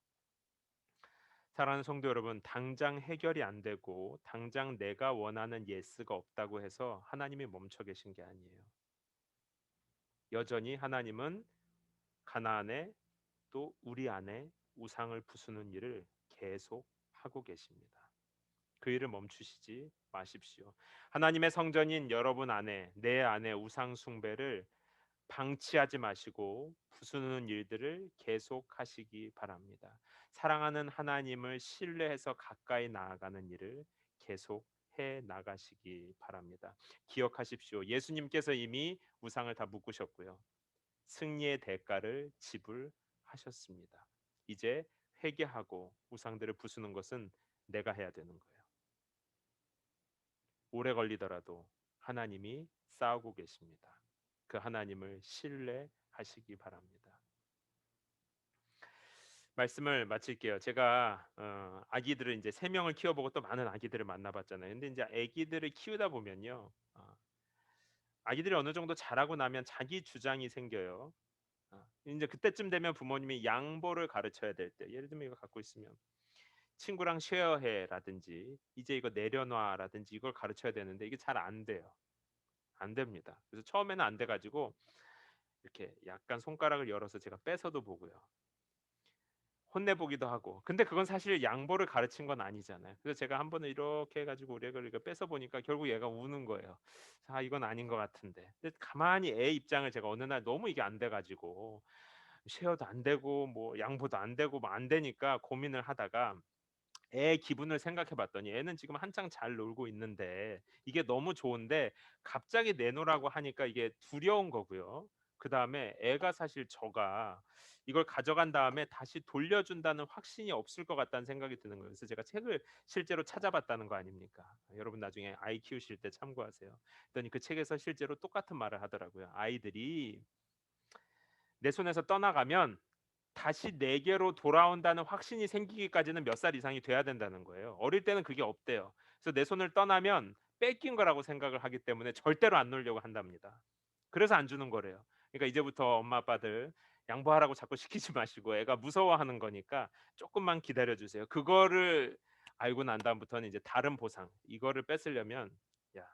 사랑하는 성도 여러분, 당장 해결이 안 되고 당장 내가 원하는 예스가 없다고 해서 하나님이 멈춰 계신 게 아니에요. 여전히 하나님은 가나안에, 또 우리 안에 우상을 부수는 일을 계속 하고 계십니다. 그 일을 멈추시지 마십시오. 하나님의 성전인 여러분 안에, 내 안에 우상 숭배를 방치하지 마시고 부수는 일들을 계속하시기 바랍니다. 사랑하는 하나님을 신뢰해서 가까이 나아가는 일을 계속해 나가시기 바랍니다. 기억하십시오. 예수님께서 이미 우상을 다 묶으셨고요. 승리의 대가를 지불하셨습니다. 이제 회개하고 우상들을 부수는 것은 내가 해야 되는 거예요. 오래 걸리더라도 하나님이 싸우고 계십니다. 그 하나님을 신뢰하시기 바랍니다. 말씀을 마칠게요. 제가 아기들을 이제 세 명을 키워보고 또 많은 아기들을 만나봤잖아요. 근데 이제 아기들을 키우다 보면요, 아기들이 어느 정도 자라고 나면 자기 주장이 생겨요. 이제 그때쯤 되면 부모님이 양보를 가르쳐야 될 때, 예를 들면 이거 갖고 있으면 친구랑 쉐어해라든지 이제 이거 내려놔라든지 이걸 가르쳐야 되는데 이게 잘 안 돼요. 안 됩니다. 그래서 처음에는 안 돼가지고 이렇게 약간 손가락을 열어서 제가 뺏어도 보고요. 혼내보기도 하고. 근데 그건 사실 양보를 가르친 건 아니잖아요. 그래서 제가 한 번은 이렇게 해가지고 우리 애가 이거 뺏어 보니까 결국 얘가 우는 거예요. 이건 아닌 것 같은데. 근데 가만히 애 입장을 제가 어느 날 너무 이게 안 돼가지고 쉐어도 안 되고 뭐 양보도 안 되고 뭐 안 되니까 고민을 하다가 애 기분을 생각해 봤더니 애는 지금 한창 잘 놀고 있는데 이게 너무 좋은데 갑자기 내놓으라고 하니까 이게 두려운 거고요. 그다음에 애가 사실 저가 이걸 가져간 다음에 다시 돌려준다는 확신이 없을 것 같다는 생각이 드는 거예요. 그래서 제가 책을 실제로 찾아봤다는 거 아닙니까? 여러분 나중에 아이 키우실 때 참고하세요. 그랬더니 그 책에서 실제로 똑같은 말을 하더라고요. 아이들이 내 손에서 떠나가면 다시 내게로 돌아온다는 확신이 생기기까지는 몇 살 이상이 돼야 된다는 거예요. 어릴 때는 그게 없대요. 그래서 내 손을 떠나면 뺏긴 거라고 생각을 하기 때문에 절대로 안 놓으려고 한답니다. 그래서 안 주는 거래요. 그러니까 이제부터 엄마 아빠들 양보하라고 자꾸 시키지 마시고 애가 무서워하는 거니까 조금만 기다려 주세요. 그거를 알고 난 다음부터는 이제 다른 보상 이거를 뺏으려면 야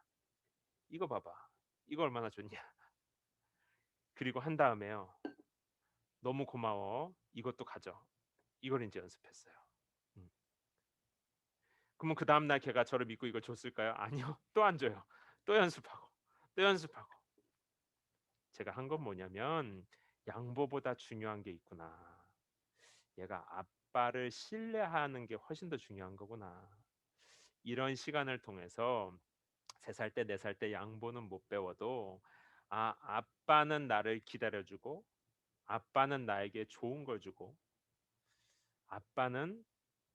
이거 봐봐 이거 얼마나 좋냐 그리고 한 다음에요 너무 고마워 이것도 가져 이걸 이제 연습했어요. 음. 그러면 그 다음 날 걔가 저를 믿고 이걸 줬을까요? 아니요. 또 안 줘요. 또 연습하고 또 연습하고. 제가 한 건 뭐냐면 양보보다 중요한 게 있구나. 얘가 아빠를 신뢰하는 게 훨씬 더 중요한 거구나. 이런 시간을 통해서 3살 때, 4살 때 양보는 못 배워도 아빠는 나를 기다려주고 아빠는 나에게 좋은 걸 주고 아빠는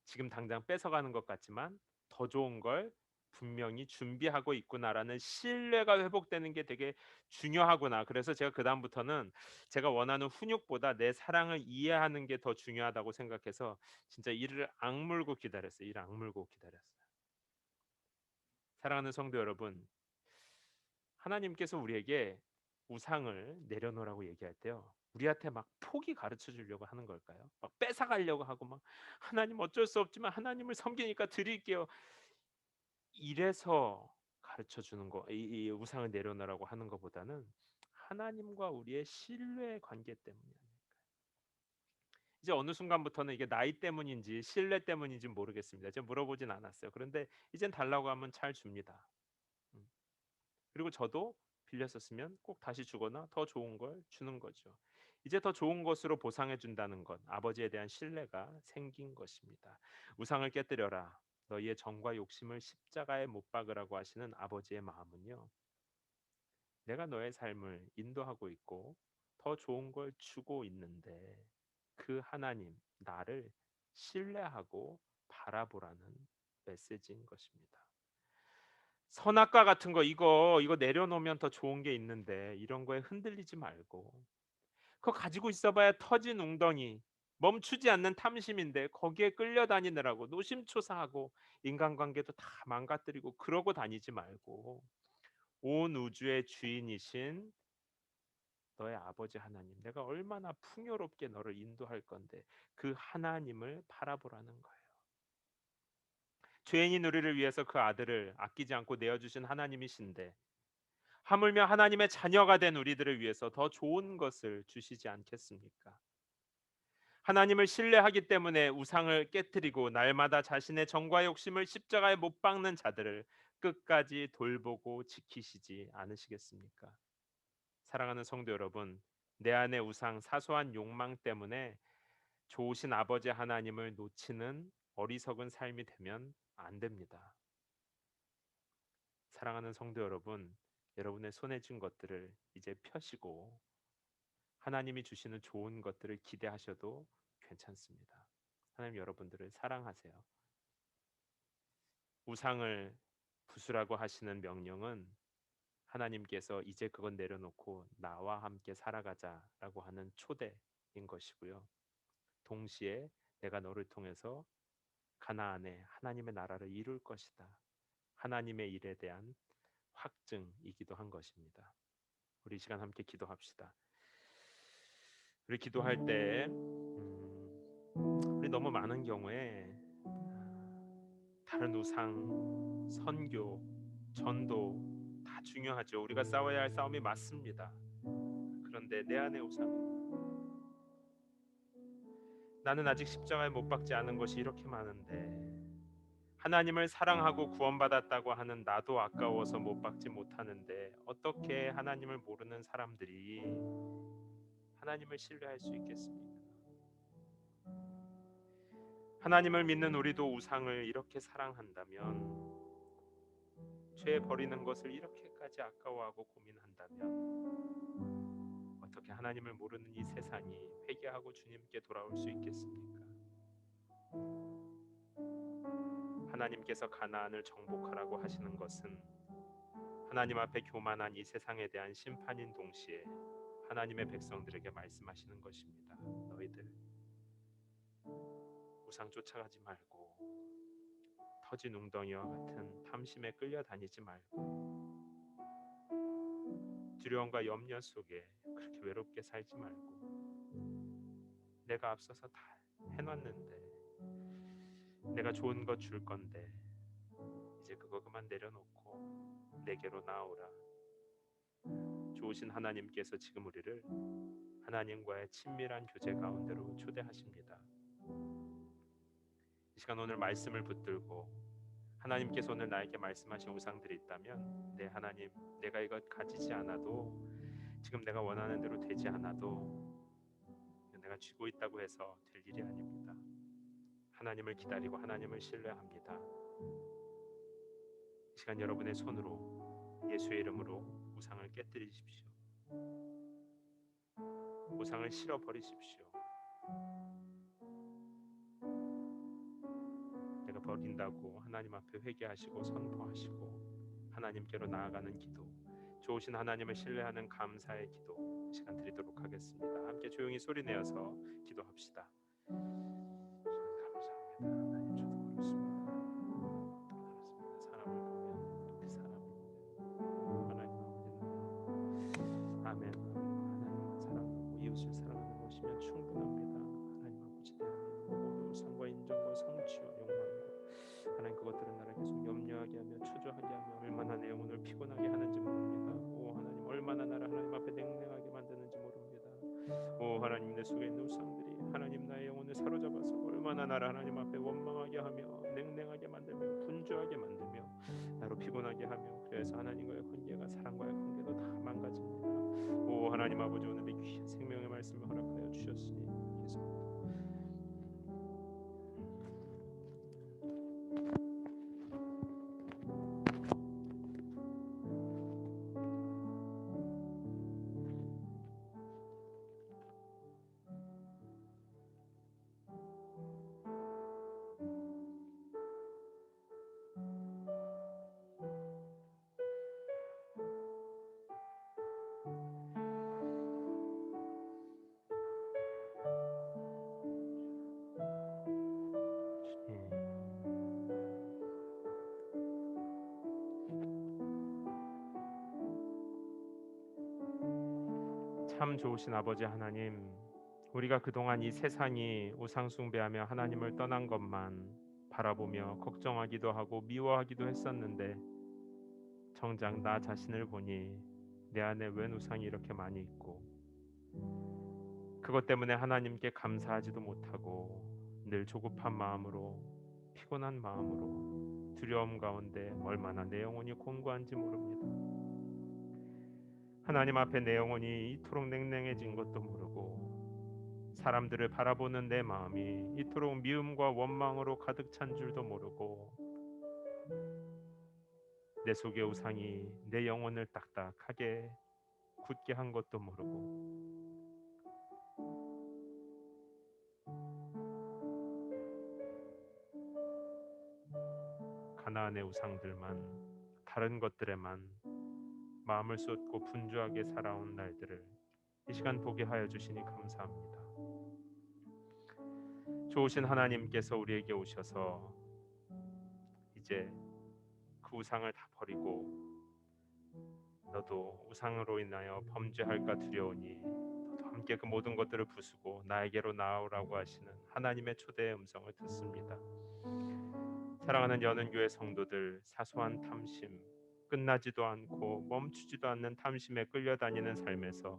지금 당장 뺏어가는 것 같지만 더 좋은 걸 분명히 준비하고 있구나라는 신뢰가 회복되는 게 되게 중요하구나. 그래서 제가 그다음부터는 제가 원하는 훈육보다 내 사랑을 이해하는 게 더 중요하다고 생각해서 진짜 이를 악물고 기다렸어요. 이를 악물고 기다렸어요. 사랑하는 성도 여러분, 하나님께서 우리에게 우상을 내려놓으라고 얘기할 때요. 우리한테 막 포기 가르쳐 주려고 하는 걸까요? 막 뺏어 가려고 하고 막 하나님 어쩔 수 없지만 하나님을 섬기니까 드릴게요. 이래서 가르쳐 주는 거, 이 우상을 내려놓으라고 하는 것보다는 하나님과 우리의 신뢰의 관계 때문이야. 이제 어느 순간부터는 이게 나이 때문인지 신뢰 때문인지 모르겠습니다. 제가 물어보진 않았어요. 그런데 이젠 달라고 하면 잘 줍니다. 음. 그리고 저도 빌렸었으면 꼭 다시 주거나 더 좋은 걸 주는 거죠. 이제 더 좋은 것으로 보상해 준다는 것, 아버지에 대한 신뢰가 생긴 것입니다. 우상을 깨뜨려라. 너희의 정과 욕심을 십자가에 못 박으라고 하시는 아버지의 마음은요. 내가 너의 삶을 인도하고 있고 더 좋은 걸 주고 있는데 그 하나님, 나를 신뢰하고 바라보라는 메시지인 것입니다. 선악과 같은 거 이거 내려놓으면 더 좋은 게 있는데 이런 거에 흔들리지 말고 그거 가지고 있어봐야 터진 웅덩이 멈추지 않는 탐심인데 거기에 끌려다니느라고 노심초사하고 인간관계도 다 망가뜨리고 그러고 다니지 말고 온 우주의 주인이신 너의 아버지 하나님 내가 얼마나 풍요롭게 너를 인도할 건데 그 하나님을 바라보라는 거예요. 죄인인 우리를 위해서 그 아들을 아끼지 않고 내어주신 하나님이신데 하물며 하나님의 자녀가 된 우리들을 위해서 더 좋은 것을 주시지 않겠습니까? 하나님을 신뢰하기 때문에 우상을 깨뜨리고 날마다 자신의 정과 욕심을 십자가에 못 박는 자들을 끝까지 돌보고 지키시지 않으시겠습니까? 사랑하는 성도 여러분, 내 안의 우상 사소한 욕망 때문에 좋으신 아버지 하나님을 놓치는 어리석은 삶이 되면 안 됩니다. 사랑하는 성도 여러분, 여러분의 손에 쥔 것들을 이제 펴시고 하나님이 주시는 좋은 것들을 기대하셔도 괜찮습니다. 하나님 여러분들을 사랑하세요. 우상을 부수라고 하시는 명령은 하나님께서 이제 그건 내려놓고 나와 함께 살아가자라고 하는 초대인 것이고요. 동시에 내가 너를 통해서 가나안에 하나님의 나라를 이룰 것이다. 하나님의 일에 대한 확증이기도 한 것입니다. 우리 이 시간 함께 기도합시다. 우리 기도할 때 우리 너무 많은 경우에 다른 우상, 선교, 전도 다 중요하죠. 우리가 싸워야 할 싸움이 맞습니다. 그런데 내 안의 우상은 나는 아직 십자가에 못 박지 않은 것이 이렇게 많은데 하나님을 사랑하고 구원받았다고 하는 나도 아까워서 못 박지 못하는데 어떻게 하나님을 모르는 사람들이 하나님을 신뢰할 수 있겠습니까? 하나님을 믿는 우리도 우상을 이렇게 사랑한다면 죄 버리는 것을 이렇게까지 아까워하고 고민한다면 어떻게 하나님을 모르는 이 세상이 회개하고 주님께 돌아올 수 있겠습니까? 하나님께서 가나안을 정복하라고 하시는 것은 하나님 앞에 교만한 이 세상에 대한 심판인 동시에 하나님의 백성들에게 말씀하시는 것입니다. 너희들 우상 쫓아가지 말고 터진 웅덩이와 같은 탐심에 끌려다니지 말고 두려움과 염려 속에 그렇게 외롭게 살지 말고 내가 앞서서 다 해놨는데 내가 좋은 것 줄 건데 이제 그거 그만 내려놓고 내게로 나오라. 좋으신 하나님께서 지금 우리를 하나님과의 친밀한 교제 가운데로 초대하십니다. 이 시간 오늘 말씀을 붙들고 하나님께서 오늘 나에게 말씀하신 우상들이 있다면 네 하나님 내가 이것 가지지 않아도 지금 내가 원하는 대로 되지 않아도 내가 쥐고 있다고 해서 될 일이 아닙니다. 하나님을 기다리고 하나님을 신뢰합니다. 이 시간 여러분의 손으로 예수의 이름으로 우상을 깨뜨리십시오. 우상을 실어버리십시오. 내가 버린다고 하나님 앞에 회개하시고 선포하시고 하나님께로 나아가는 기도, 좋으신 하나님을 신뢰하는 감사의 기도 시간 드리도록 하겠습니다. 함께 조용히 소리내어서 기도합시다. 감사합니다. 하나님 저도 그렇습니다. 사람을 보면 그 사람을 아멘. 하나님을 사랑하고 이웃을 사랑하는 것이면 충분합니다. 하나님 아버지 대하는 모든 우상과 인정과 성취와 욕망과 하나님 그것들은 나를 계속 염려하게 하며 초조하게 하며 얼마나 내 영혼을 하나님, 내 속에 있는 우상들이 하나님 나의 영혼을 사로잡아서 얼마나 나를 하나님 앞에 원망하게 하며 냉랭하게 만들며 분주하게 만들며 나로 피곤하게 하며, 그래서 하나님과의 관계가, 사랑과의 관계도 다 망가집니다. 오 하나님 아버지, 오늘 이 귀한 생명의 말씀을 허락하여 주셨으니 계속 참 좋으신 아버지 하나님, 우리가 그동안 이 세상이 우상 숭배하며 하나님을 떠난 것만 바라보며 걱정하기도 하고 미워하기도 했었는데, 정작 나 자신을 보니 내 안에 웬 우상이 이렇게 많이 있고, 그것 때문에 하나님께 감사하지도 못하고 늘 조급한 마음으로, 피곤한 마음으로, 두려움 가운데 얼마나 내 영혼이 곤고한지 모릅니다. 하나님 앞에 내 영혼이 이토록 냉랭해진 것도 모르고, 사람들을 바라보는 내 마음이 이토록 미움과 원망으로 가득 찬 줄도 모르고, 내 속의 우상이 내 영혼을 딱딱하게 굳게 한 것도 모르고, 가나안의 우상들만, 다른 것들에만 마음을 쏟고 분주하게 살아온 날들을 이 시간 보게 하여 주시니 감사합니다. 좋으신 하나님께서 우리에게 오셔서 이제 그 우상을 다 버리고, 너도 우상으로 인하여 범죄할까 두려우니 너도 함께 그 모든 것들을 부수고 나에게로 나아오라고 하시는 하나님의 초대의 음성을 듣습니다. 사랑하는 여는교회 성도들, 사소한 탐심, 끝나지도 않고 멈추지도 않는 탐심에 끌려다니는 삶에서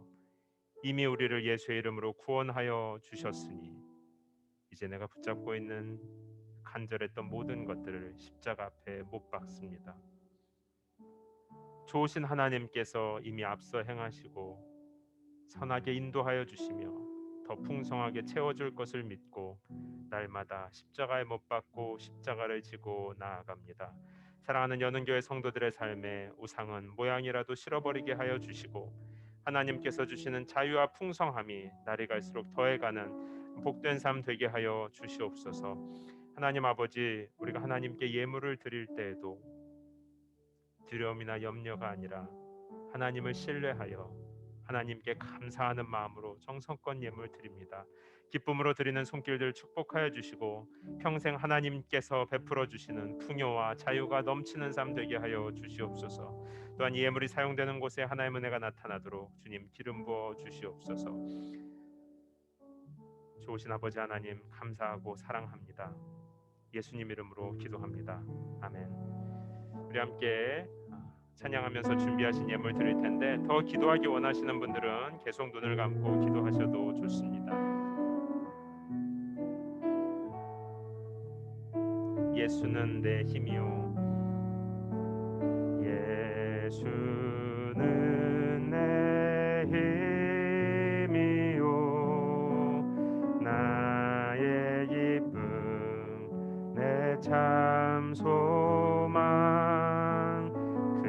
이미 우리를 예수의 이름으로 구원하여 주셨으니, 이제 내가 붙잡고 있는 간절했던 모든 것들을 십자가 앞에 못 박습니다. 좋으신 하나님께서 이미 앞서 행하시고 선하게 인도하여 주시며 더 풍성하게 채워줄 것을 믿고 날마다 십자가에 못 박고 십자가를 지고 나아갑니다. 사랑하는 여는교회 성도들의 삶에 우상은 모양이라도 실어버리게 하여 주시고, 하나님께서 주시는 자유와 풍성함이 날이 갈수록 더해가는 복된 삶 되게 하여 주시옵소서. 하나님 아버지, 우리가 하나님께 예물을 드릴 때에도 두려움이나 염려가 아니라 하나님을 신뢰하여 하나님께 감사하는 마음으로 정성껏 예물 드립니다. 기쁨으로 드리는 손길들 축복하여 주시고, 평생 하나님께서 베풀어 주시는 풍요와 자유가 넘치는 삶 되게 하여 주시옵소서. 또한 이 예물이 사용되는 곳에 하나님의 은혜가 나타나도록 주님 기름 부어 주시옵소서. 좋으신 아버지 하나님, 감사하고 사랑합니다. 예수님 이름으로 기도합니다. 아멘. 우리 함께 찬양하면서 준비하신 예물 드릴 텐데, 더 기도하기 원하시는 분들은 계속 눈을 감고 기도하셔도 좋습니다. 예수는 내 힘이요, 예수는 내 힘이요, 나의 기쁨, 내 참 소망, 그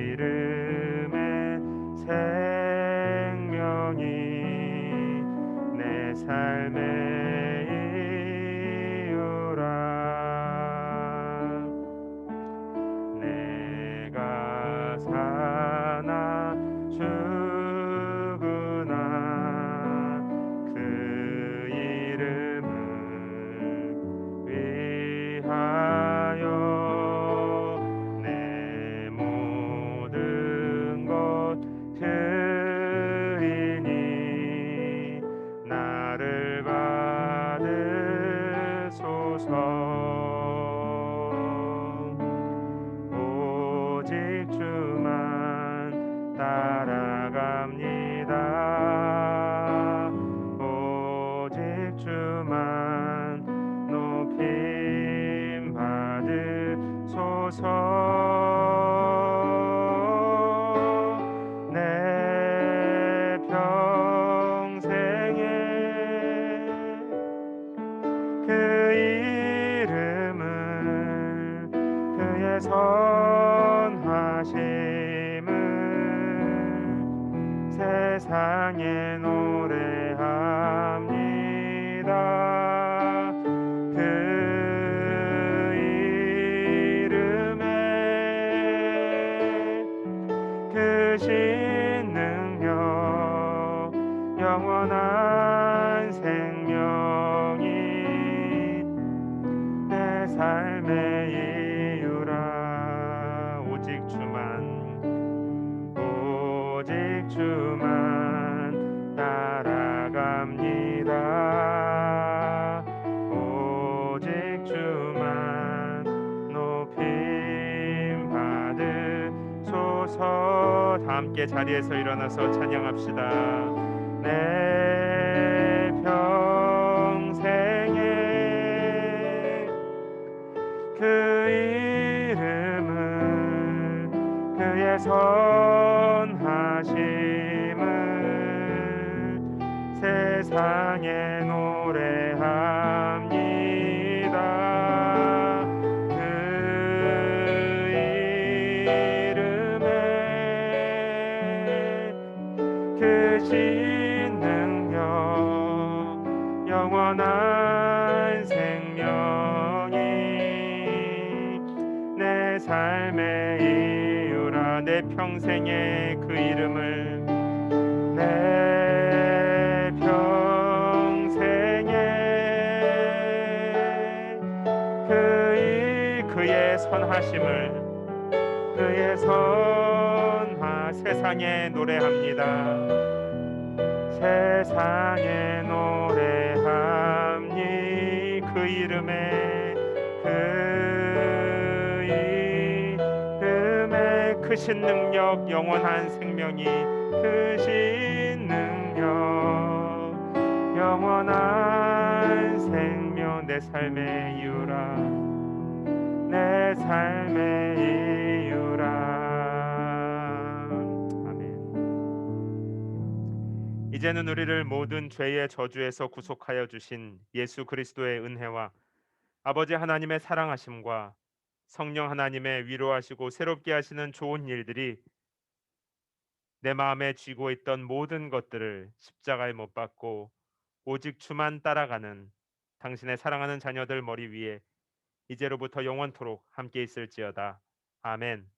이름의 생명이 내 삶의 이유라. 내가 사나 죽으나 그 이름을 위하여 내 모든 것 드리니 나를 받으소서. 세상에 노래합니다. 그 이름에 그 신 능력 영원한 생명이 내 삶의 이유라. 오직 주만 따라갑니다. 오직 주만 높임 받으소서. 다 함께 자리에서 일어나서 찬양합시다. 내 평생에 그 이름을 그의 선하심을 세상에 노래합니다. 그 이름에 그 신능력 영원한 생명이 내 삶의 이유라. 내 평생에 그 이름을 내 평생에 그의 선하심을 그의 세상에 노래합니다. 세상에 노래함니 그 이름에 크신 능력 영원한 생명이 크신 능력 영원한 생명 내 삶의 이유라. 내 삶의 이유라. 아멘. 이제는 우리를 모든 죄의 저주에서 구속하여 주신 예수 그리스도의 은혜와 아버지 하나님의 사랑하심과 성령 하나님의 위로하시고 새롭게 하시는 좋은 일들이 내 마음에 쥐고 있던 모든 것들을 십자가에 못 박고 오직 주만 따라가는 당신의 사랑하는 자녀들 머리 위에 이제로부터 영원토록 함께 있을지어다. 아멘.